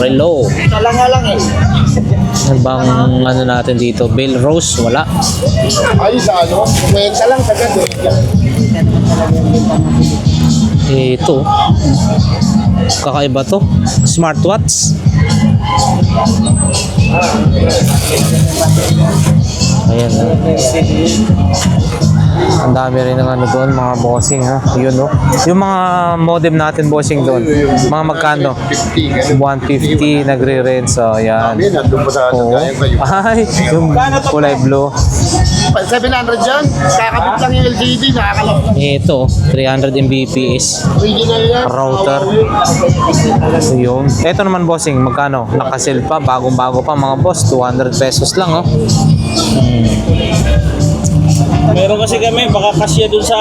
Relo. Ito lang nga lang eh. Ano bang ano natin dito? Bell Rose? Wala. Ay, sa ano? Kwenta lang, sagad. Ito. Kakaiba to. Smartwatch. Ayan. Ang dami rin ng ano doon, mga bossing ha. Yun no. Yung mga modem natin bossing doon. Mga magkano? 150 nagre-rent. So, ayan. Nandun pa sa Oo. Ay, yung kulay blue. 700 dyan. Kakabit lang yung LCD, nakakalap. Ito, 300 Mbps. Original yan. Router. Yun. Ito naman bossing, magkano? Nakasil pa, bagong-bago pa mga boss. 200 pesos lang oh. Meron kasi kami, baka kasya dun sa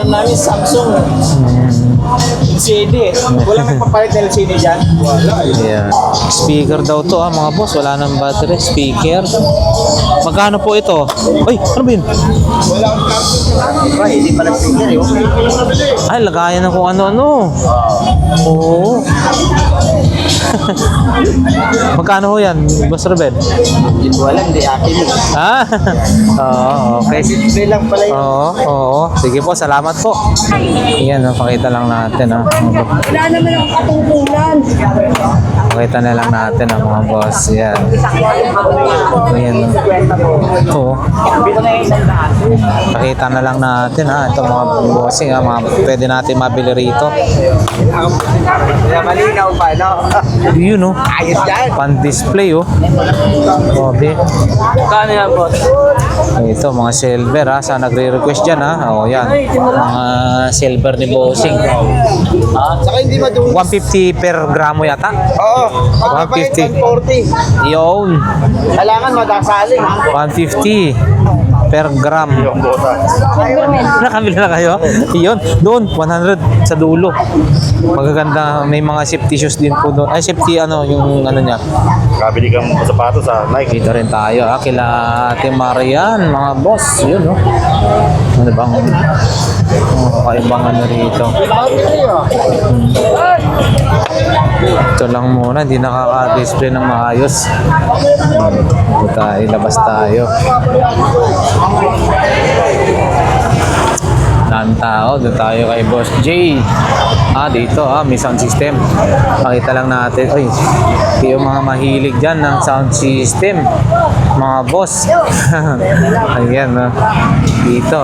namin, Samsung. LCD eh. Wala may papalit na LCD dyan. Yeah. Speaker daw to mga boss. Wala nang battery. Speaker. Magkano po ito? Ay, ano ba yun? Ay, hindi pa nag-speaker eh. Ay, lagayan na kung ano-ano. Oo. Magkano ho yan, Boss Ruben? Hindi ko alam, hindi akin eh. Ah, oo, okay. Display lang pala yun. Oo. Sige po, salamat po. Yan, pakita lang natin. Wala naman ang katungkulan. Pakita na lang natin mga boss. Yan. Ayan. Ito. Pakita na lang natin ito mga bossing mga pwede natin mabili rito. Malinaw pa, no? Yun Ayos yan. Pan-display Grabe. Kano yan, boss? Ito mga silver sa nagre-request dyan yan. Mga silver ni bossing. Saka hindi madumi. 150 per gramo yata. Oo. Pagpapalit 150. 140. Yun. Kailangan madasaling. 150 per gram. Nakabili na kayo? Yun. Doon, 100 sa dulo. Magaganda. May mga safety shoes din po doon. Ay, safety yung niya. Kabili kang sapatos sa Nike. Dito rin tayo kila Ate Marian, mga boss. Yun Ano bang kakaibang rito? Ito lang muna, hindi nakaka-display ng maayos. Ito tayo, labas tayo. Daan tao, doon tayo kay Boss J. Dito may sound system. Pakita lang natin. Ay, yung mga mahilig dyan ng sound system. Mga boss. Ayan, dito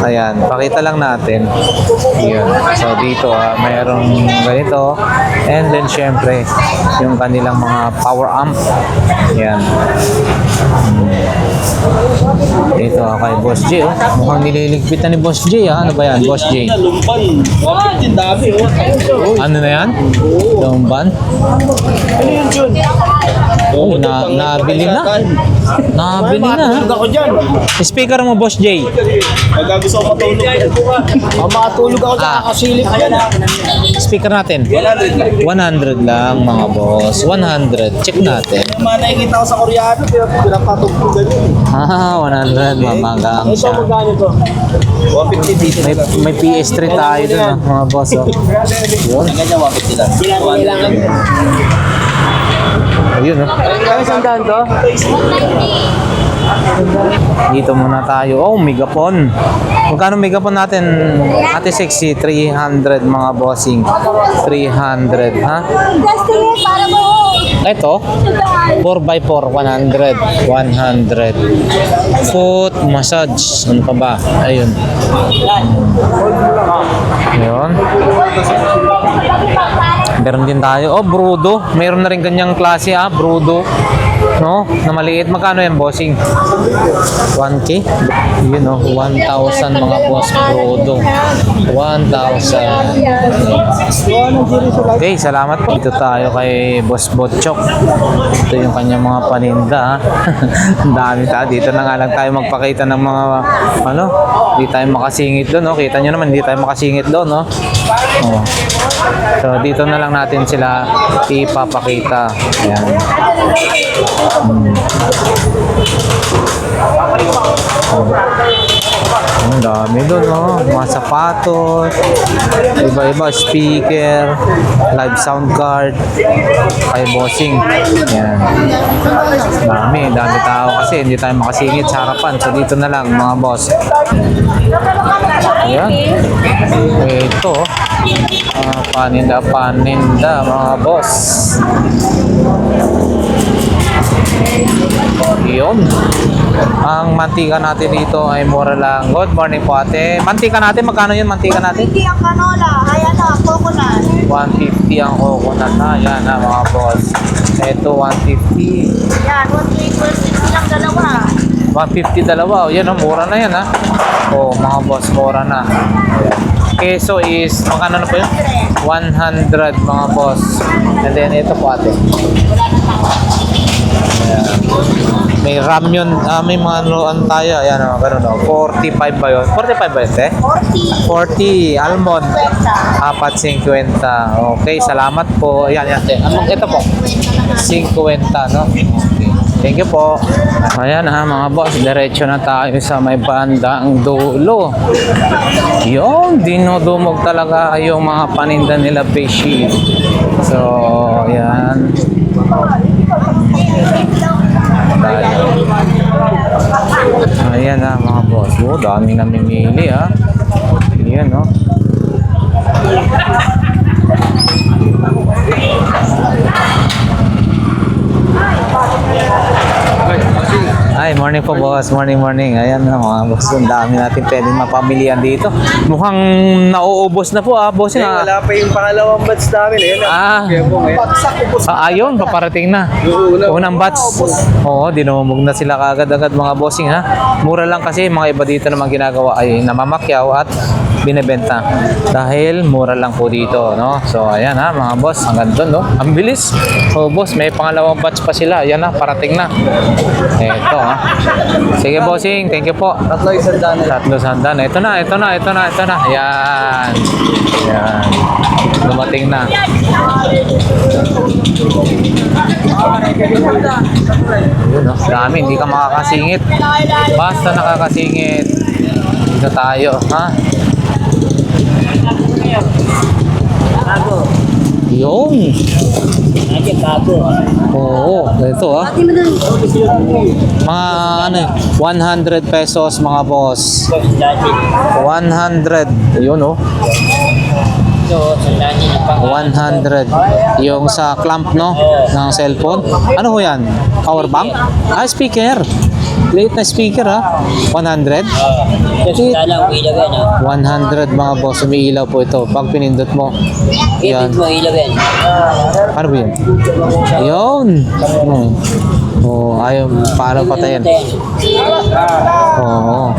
ayan, pakita lang natin. Ayan. So dito mayroong ganito. And then syempre, yung kanilang mga power amp. Ayan. Dito kay Boss J. Mukhang nililigpit na ni Boss J. Ano ba yan, Boss J? Lumban. 150 dami. Ano na yan? Lumban? Ano yun, Jun? Nabili na. Nabili na. Matulog ako dyan. Speaker mo, Boss J. Pagka gusto ko matulog. Makatulog ako dyan. Nakasilip. Ayan na. Speaker natin. 100 lang mga boss. 100. Check natin. Yung mga nakikita ko sa Koreano, pinapatugtugan yun. 100. Mamagang Ito, siya. magkano to? 150 dito. May PS3 tayo dun mga boss. Yun. Ganyan, 150 lang. Kailangan. Ayun Kami sandaan to? Dito muna tayo. Megapon. Magkano megapon natin? Ate Sexy, 300 mga bossing. 300, ha? Justin, para mo. Ito, 4x4, 100. 100. Foot massage. Ano pa ba? Ayun. Ayun. Meron din tayo. Brudo. Meron na rin ganyang klase, Brudo. No? Na maliit. Magkano yan, bossing? 1K? Yun, 1,000 mga boss. Brudo. 1,000. Okay, salamat po. Dito tayo kay Boss Botchok. Ito yung kanyang mga paninda, Ang dami tayo. Dito na nga lang tayo magpakita ng mga, hindi tayo makasingit doon, Kita nyo naman, hindi tayo makasingit doon, Oh. So, dito na lang natin sila ipapakita. Ayan. Ang dami doon, Mga sapatos, iba-iba, speaker, live sound card, kay bossing. Ayan. Dami tao kasi hindi tayo makasingit sa harapan. So, dito na lang, mga boss. Ayan. Ito, paninda, mga boss. Yun. Ang mantika natin dito ay mura lang. Good morning po, ate. Mantika natin, magkano yun mantika natin? Hindi ang canola. Ayan na, coconut. 150 ang coconut na. Yan mga boss. Ito 150. Yan, 150 lang dalawa. 150 dalawa. Yan, mura na yan, mga boss, mura na. Keso is, magkano na po yun? 100 mga boss. And then ito po, ate. Ayan. May ramyun, may mga ano tayo. Ayan, ganun, 45 ba yun? 45 ba yun, 40. 40, almond. 4.50. Okay, salamat po. Ayan, ito po. 50, no? Okay. Thank you po. Ayan mga boss, diretso na tayo sa may bandang dulo. Yung dinudumog talaga yung mga paninda nila Beshi. So, ayan. Ayan mga boss. Dami namimili Ayan Ay, morning po boss. Morning. Ayan mga boss. Ang dami natin pwedeng mapamilihan dito. Mukhang nauubos na po boss. Wala pa yung pangalawang batch namin Ayun, paparating na. Unang batch. Oo, dinumog na sila kagad-agad mga bossing Mura lang kasi mga iba dito naman ginagawa ay namamakyaw at binebenta. Dahil mura lang po dito, So, ayan mga boss. Hanggang doon, Ang bilis. So, boss, may pangalawang batch pa sila. Ayan parating na. Ito, Sige, bossing. Thank you po. 300. 300. Ito na. Ayan. Dumating na. Yun, dami. Hindi ka makakasingit. Basta nakakasingit. Dito tayo, Yung. Oo, ito Mga 100 pesos mga boss. 100. Yun Ito, sandaan din ang pangalan. 100. Yung sa clamp, no? Ng cellphone. Ano ho yan? Power bank? Ah, speaker. Late na speaker, ha? 100? Ito, sandaan lang, ilaw yan, ah. 100 mga boss. Umiilaw po ito. Pag pinindot mo. Yan. Ibig mo, ilaw yan. Ano ba yun? Ayun. Ayaw. Paano patayin? Oo.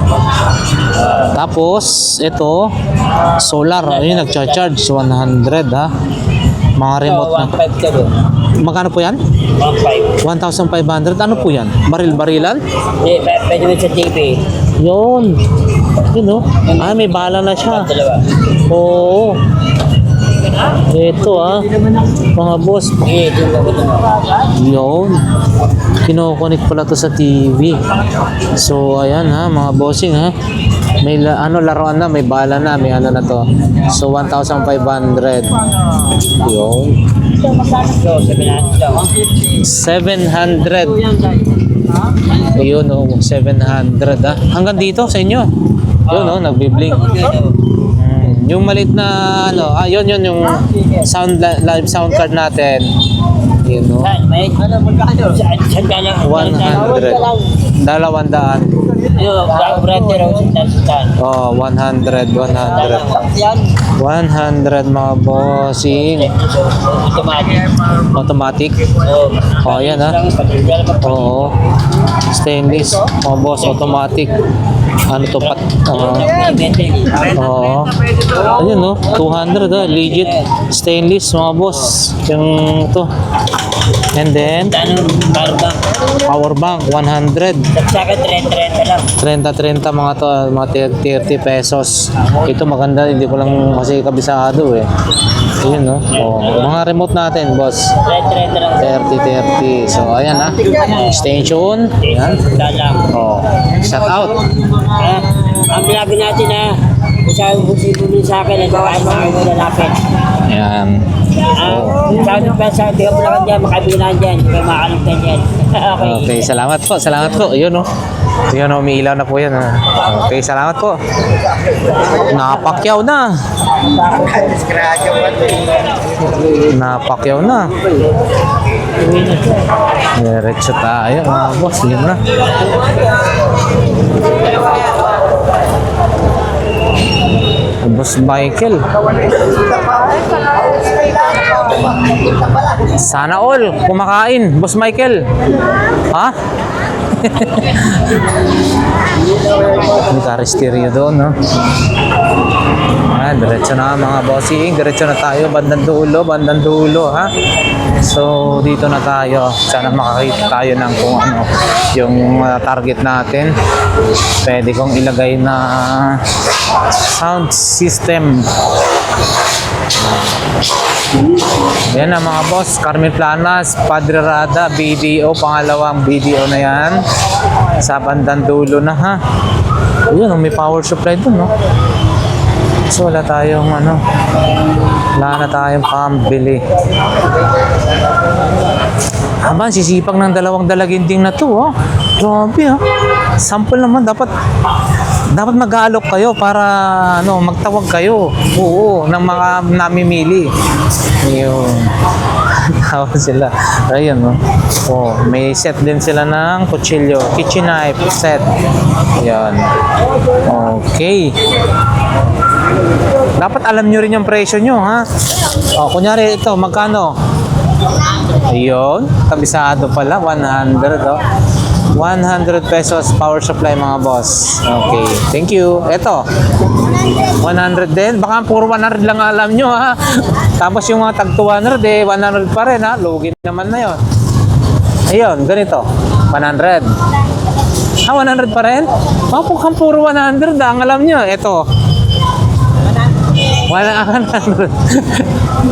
Tapos, ito, solar. Ayun, nagcha-charge. 100, ha? Mga remote na. 1.5 ka doon. Magkano po yan? 1.5. 1,500. Ano po yan? Baril-barilan? Hindi, pwede mo sa TV. Yun. Yun, oh. Ah, may bala na siya. Dalawa. Oo. Ito, mga boss. Ito, Yun. Kino-connect pala to sa TV. So, ayan ha, mga bossing ha. May laruan na, may bala na, may ano na to. So, 1,500. Yun. Ito, 700 lang. 700. Ayun, 700 ha. Hanggang dito sa inyo. Yun, nagbi-blink. Yung maliit na yun yung live sound card natin. Yun, May, sandaan lang. 100. 200. Yung brother, sandaan. Oh, 100. 100 mga bossing. Automatic. Automatic. Oh, yan ha. Oo. Stainless. Mga boss, automatic. Ano to pat? Oo. Ayun, no? 200 ha. Legit. Stainless mga boss. Yung to. And then, power bank 100. Saksakan 30 lang. 30 mga to, mga 30 pesos. Ito maganda, hindi ko lang kasi kabisado eh. Yun, no? Oh, mga remote natin, boss. 30 lang. 30. So, ayan ha. Extension. Ayan. Dalang. Oh, shout out. Ang vlog natin isang bumili sa akin at ay mga lalapit. Ayan. Sabi pa sa di ko lang dyan, makabilan dyan, kaya makaalam ka dyan. Okay, salamat po. Salamat po. Yun, no? Yun, no? Umiilaw na po yan. Okay, salamat po. Napakyaw na. Napakyaw na. Diretso tayo, mga boss. Yun na. Boss Michael. Sana all kumakain, Boss Michael. Ha? May karisteryo doon, no? Diretso na mga bossing. Diretso na tayo. Bandang dulo, ha? So, dito na tayo. Sana makakita tayo ng kung ano yung target natin. Pwede kong ilagay na sound system. Yan na mga boss, Carmen Planas, Padre Rada, BDO, pangalawang BDO na yan. Sa bandang dulo na ha. Ayun, may power supply dun, no? So wala tayong wala na tayong pambili. Aba, sisipag ng dalawang dalaginding na to, oh. Grabe, oh. Sample naman, dapat mag-aalok kayo para magtawag kayo. Oo, ng mga namimili. Yun. Tawag sila. Ayun, no? Oh, may set din sila ng kutsilyo. Kitchen knife set. Yan. Okay. Dapat alam nyo rin yung presyo nyo, ha? O, kunyari ito, magkano? Ayun. Kabisado pala. 100, oh. 100 pesos power supply mga boss. Okay, thank you. Ito, 100 din. Baka puro 100 lang alam nyo, ha. Tapos yung mga tag 200 100 pa rin, ha. Lugi naman na yun. Ayun, ganito. 100. 100 pa rin? Mukhang puro 100, ang alam nyo. Ito. 100.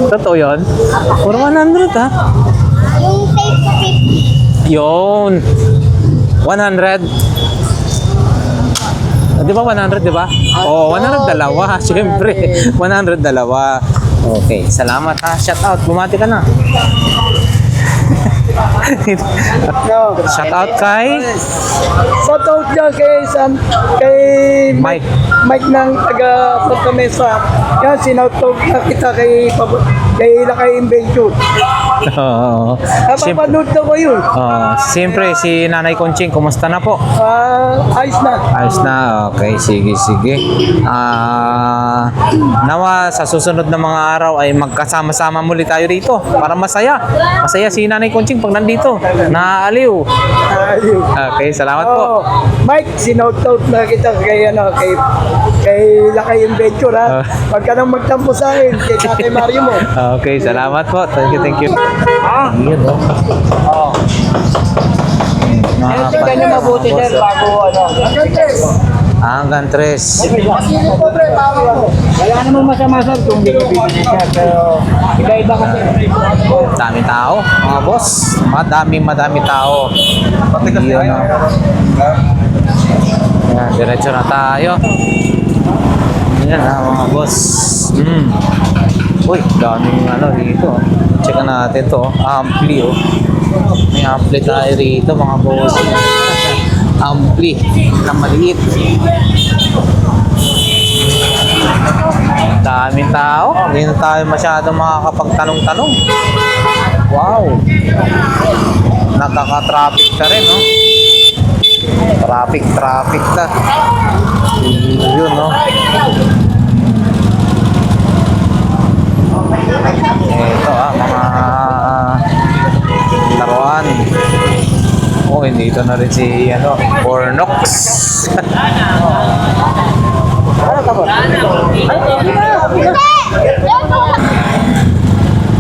Totoo yun? Puro 100, ha. Yung tape sa 50. Yun. 100. Di ba 100, di ba? Oo, 100 dalawa. Siyempre. 100 dalawa. Okay, salamat ha. Shout out. Bumati ka na. Shout out kay Shout out dyan kay Mike. Mike ng taga Fortaleza. Yan, sinautot na kita kay Lakay Invention. Oo. Napapanood na ko yun. Siyempre, si Nanay Conching, kumusta na po? Ayos na. Ayos na, okay, sige. Nawa sa susunod na mga araw ay magkasama-sama muli tayo dito para masaya. Masaya si Nanay Conching pag nandito. Naaaliw. Ayun. Okay, salamat po. Mike, sinautot na kita kay Lakay Invention ha. Huwag ka nang magtampo sa akin kay Tatay Mario mo. Okay, salamat po. Thank you. Yun, oh. Sir, ganyan mabuti sir, bago Hanggang 3. Wala namang masama sir kung binibigyan siya, pero iba-iba kasi. Daming tao, mga boss. Madami tao. Yun, oh. Yan, diretso na tayo. Yan na, mga boss. Uy, daming dito. Check natin to. Ampli, oh. May ampli tayo rito, mga boss. Ampli na maliit. Daming tao. Hindi na tayo masyadong makakapagtanong-tanong. Wow. Nakaka-traffic ka rin, no? Traffic na. Yun, no? Ito, mga laruan. Oh, dito na rin si Bornox.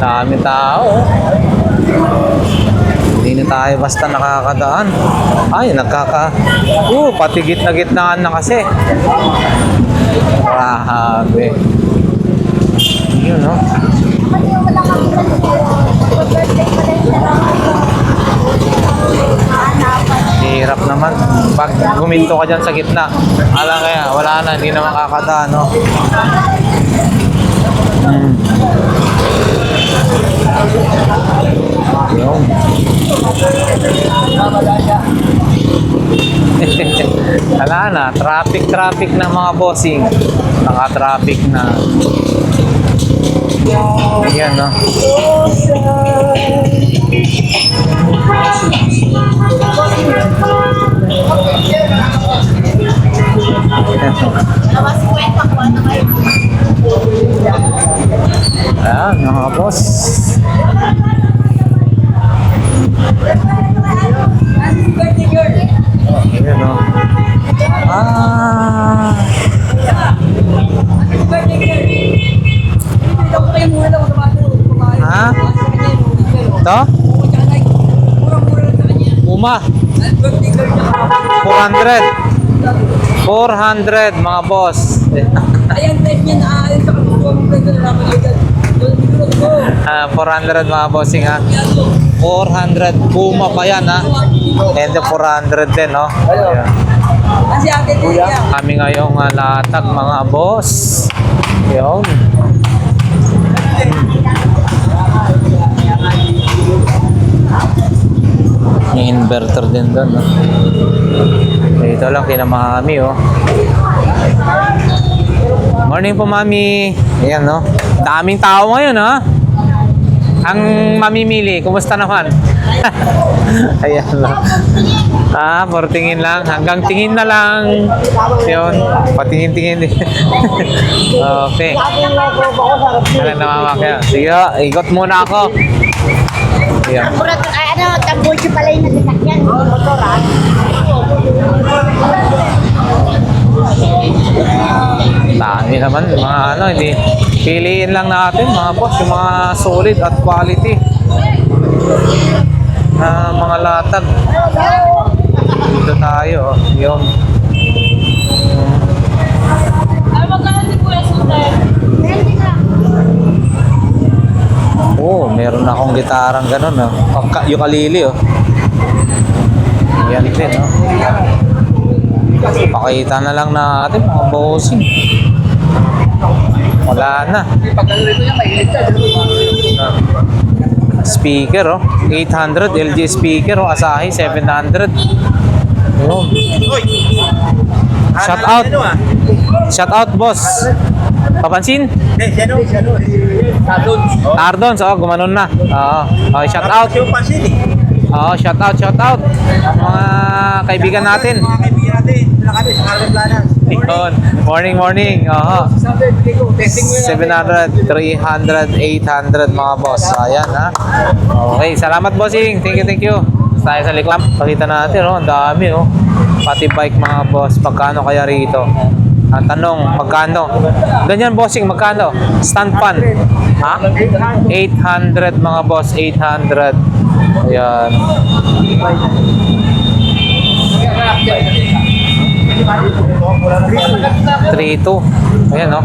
Dami tao. Hindi na tayo basta nakakadaan. Ay, pati gitna-gitnaan na kasi. Grabe. Yun, no? Hirap naman. Pag guminto ka dyan sa gitna, alam kaya, wala na, hindi na makakadaan, no? Yun. Wala na, traffic na mga bossing. Naka-traffic na. Ayan, no? Ayan, mga boss. Ayan, no? Ha? Ito? Puma? 400 mga boss. Ayan, type niya na ayun sa kabubuan mo ganda na naman agad. 400 mga bossing, ha? 400 Puma pa yan, ha? And the 400 din, no? Ayan. Kasi ate niya. Kami ngayong latag mga boss. Yun. May inverter din doon, no? Dito lang kina mami, oh. Morning po, mami. Ayan, no? Daming tao ngayon, ha? Ang mamimili, kumusta naman? Ayan lang. For tingin lang. Hanggang tingin na lang. Yun. Patingin-tingin din. Okay. Ano namamakya? Sige, ikot muna ako. Ayan. Tambocho pala yung nasasakyan. Motor, ha? Dami naman, mga hindi. Piliin lang natin, mga boss, yung mga solid at quality na mga latag. Dito tayo, yun. Ano magkano si Kuya Sultan? Oh, meron akong gitarang ganun, oh. Ukulele, oh. Yan din, oh. Pakita na lang natin, mga bossing. Wala na. speaker, oh. 800 LG speaker, oh. Asahi 700. Yun. Shout out. Shout out, boss. Papansin? Tardons, oh, gumanon na. Oo. Okay, shout out. Oo, shout out, shout out. Mga kaibigan natin. Yun. Morning, morning. Oo. 700, 300, 800 mga boss. Ayan, ha. Okay, salamat, bossing. Thank you, thank you. Tayo sa liklam. Pakita natin, oh. Ang dami, oh. Pati bike mga boss. Pagkano kaya rito? Ang tanong, magkano? Ganyan, bossing, magkano? Stand fan. Ha? 800 mga boss, 800. Ayan. $3,200. Ayan, no?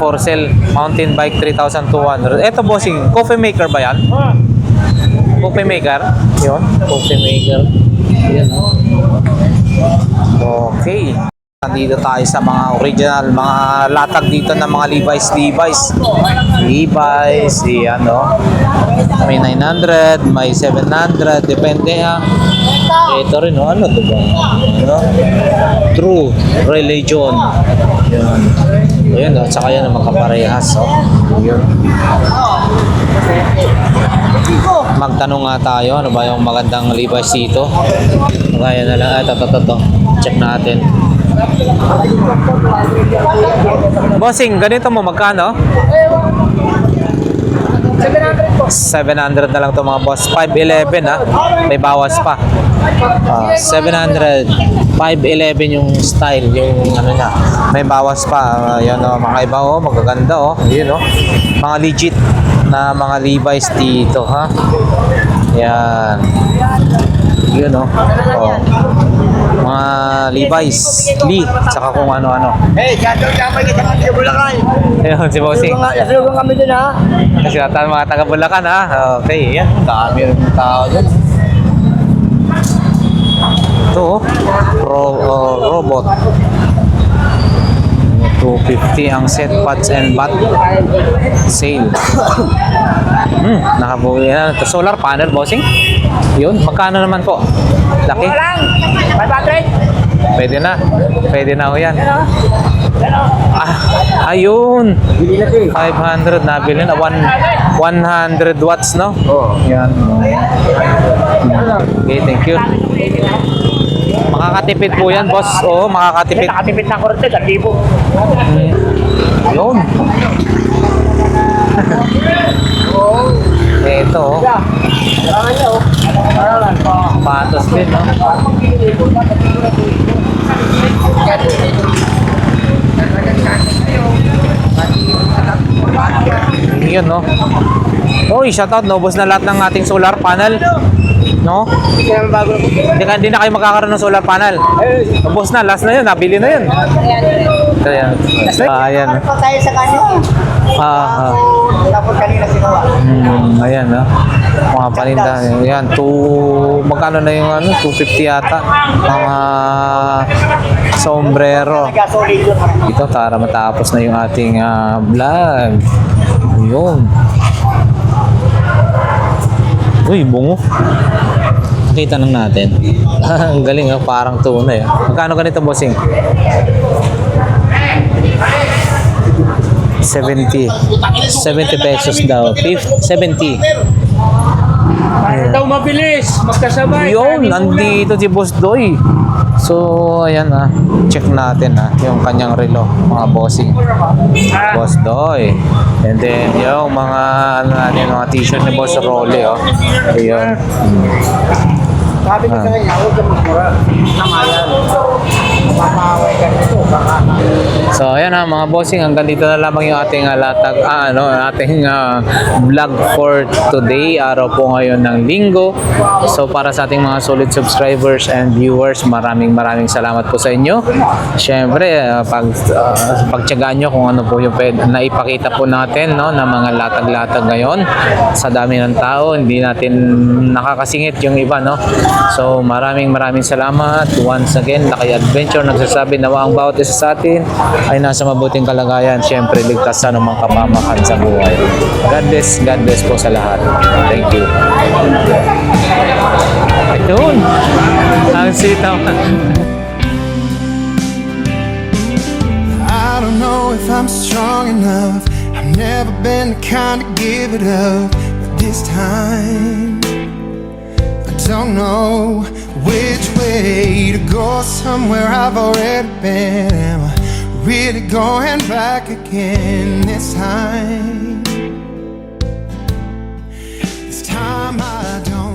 For sale, mountain bike, 3,200. Ito, bossing, coffee maker ba yan? Coffee maker? Yun, coffee maker. Ayan, no? Okay. Nandito tayo sa mga original, mga latag dito ng mga Levi's, yan, no? May 900, may 700, depende, ha. Ito rin, no? Ano ito ba? Ano? True Religion. Yan. Ayan, no? Tsaka yan ang magkaparehas, oh. Yun. Magtanong nga tayo, ano ba yung magandang Levi's dito? Kaya na lang, ito. Check natin. Bossing, ganito mo, magkano? 700 na lang to mga boss. 511, ha? May bawas pa. 700. 511 yung style, yung ano niya. May bawas pa. Yan, oh, mga iba, oh, magaganda, oh. Yun, oh. Mga legit na mga Levi's dito, ha? Yan. Yun, oh. Oh. Mga Levi's, Lee, tsaka kung ano-ano. Hey, shoutout kami kita sa Bulacan. Ayun, si Bossing. Yasulungan kami din, ha? Kasi natin mga taga Bulacan, ha? Okay, yan. Dami rin ng tao dyan. Ito, oh. Robot. 250 ang set, pads and bat. Sale. Nakabuhi na. Solar panel, bossing. Yun, magkano naman po? Laki? Lang, 500. Pwede na. Pwede na ho yan. Ayun. 500 nabili na. 100 watts, no? Oo. Yan. Okay, thank you. Makakatipid po yan, boss. Oo, makakatipid. Nakatipid na korte, 1,000. Yun. Ito, oh. Kailangan niya, oh. Patos din, no? Yun, no? Uy, shoutout, naubos na lahat ng ating solar panel. No? Hindi na kayo magkakaroon ng solar panel. Naubos na, last na yun, nabili na yun. Ayan. Ayan. Pa tayo sa kanya. Tapos kanina sinawa. Ayan, no? Mga paninda. Ayan, magkano na yung ano? 250 yata. Mga sombrero. Gasolin yun. Ito, tara matapos na yung ating vlog. Yun. Uy, bungo. Nakita lang natin. Ang galing, parang tunay. Magkano ganito, bossing? 70 pesos daw. 70. Para daw mabilis, magkasabay. Yun, nandito si Boss Doy. So, ayan, check natin, yung kanyang relo, mga bossing. Boss Doy. And then, yung mga, mga t-shirt ni Boss Rolly, oh. Ayun. Sabi ko sa kanya, huwag ka magmura. Tama yan. Mamaway ka nito. So, ayan, mga bossing, hanggang dito na lamang yung ating ating vlog for today. Araw po ngayon ng Linggo. So, para sa ating mga solid subscribers and viewers, maraming salamat po sa inyo. Siyempre, pagtiyagaan nyo kung ano po yung naipakita po natin, no, na mga latag-latag ngayon. Sa dami ng tao, hindi natin nakakasingit yung iba, no. So, maraming salamat. Once again, Lakay Adventure nagsasabi nawa ang bawat isa sa atin ay nasa mabuting kalagayan. Siyempre, ligtas sa anumang kapamakan sa buhay. God bless po sa lahat. Thank you. Ayun. Ang sitaw. I don't know if I'm strong enough. I've never been the kind to give it up, but this time I don't know which way to go. Somewhere I've already been. Am I really going back again this time? This time I don't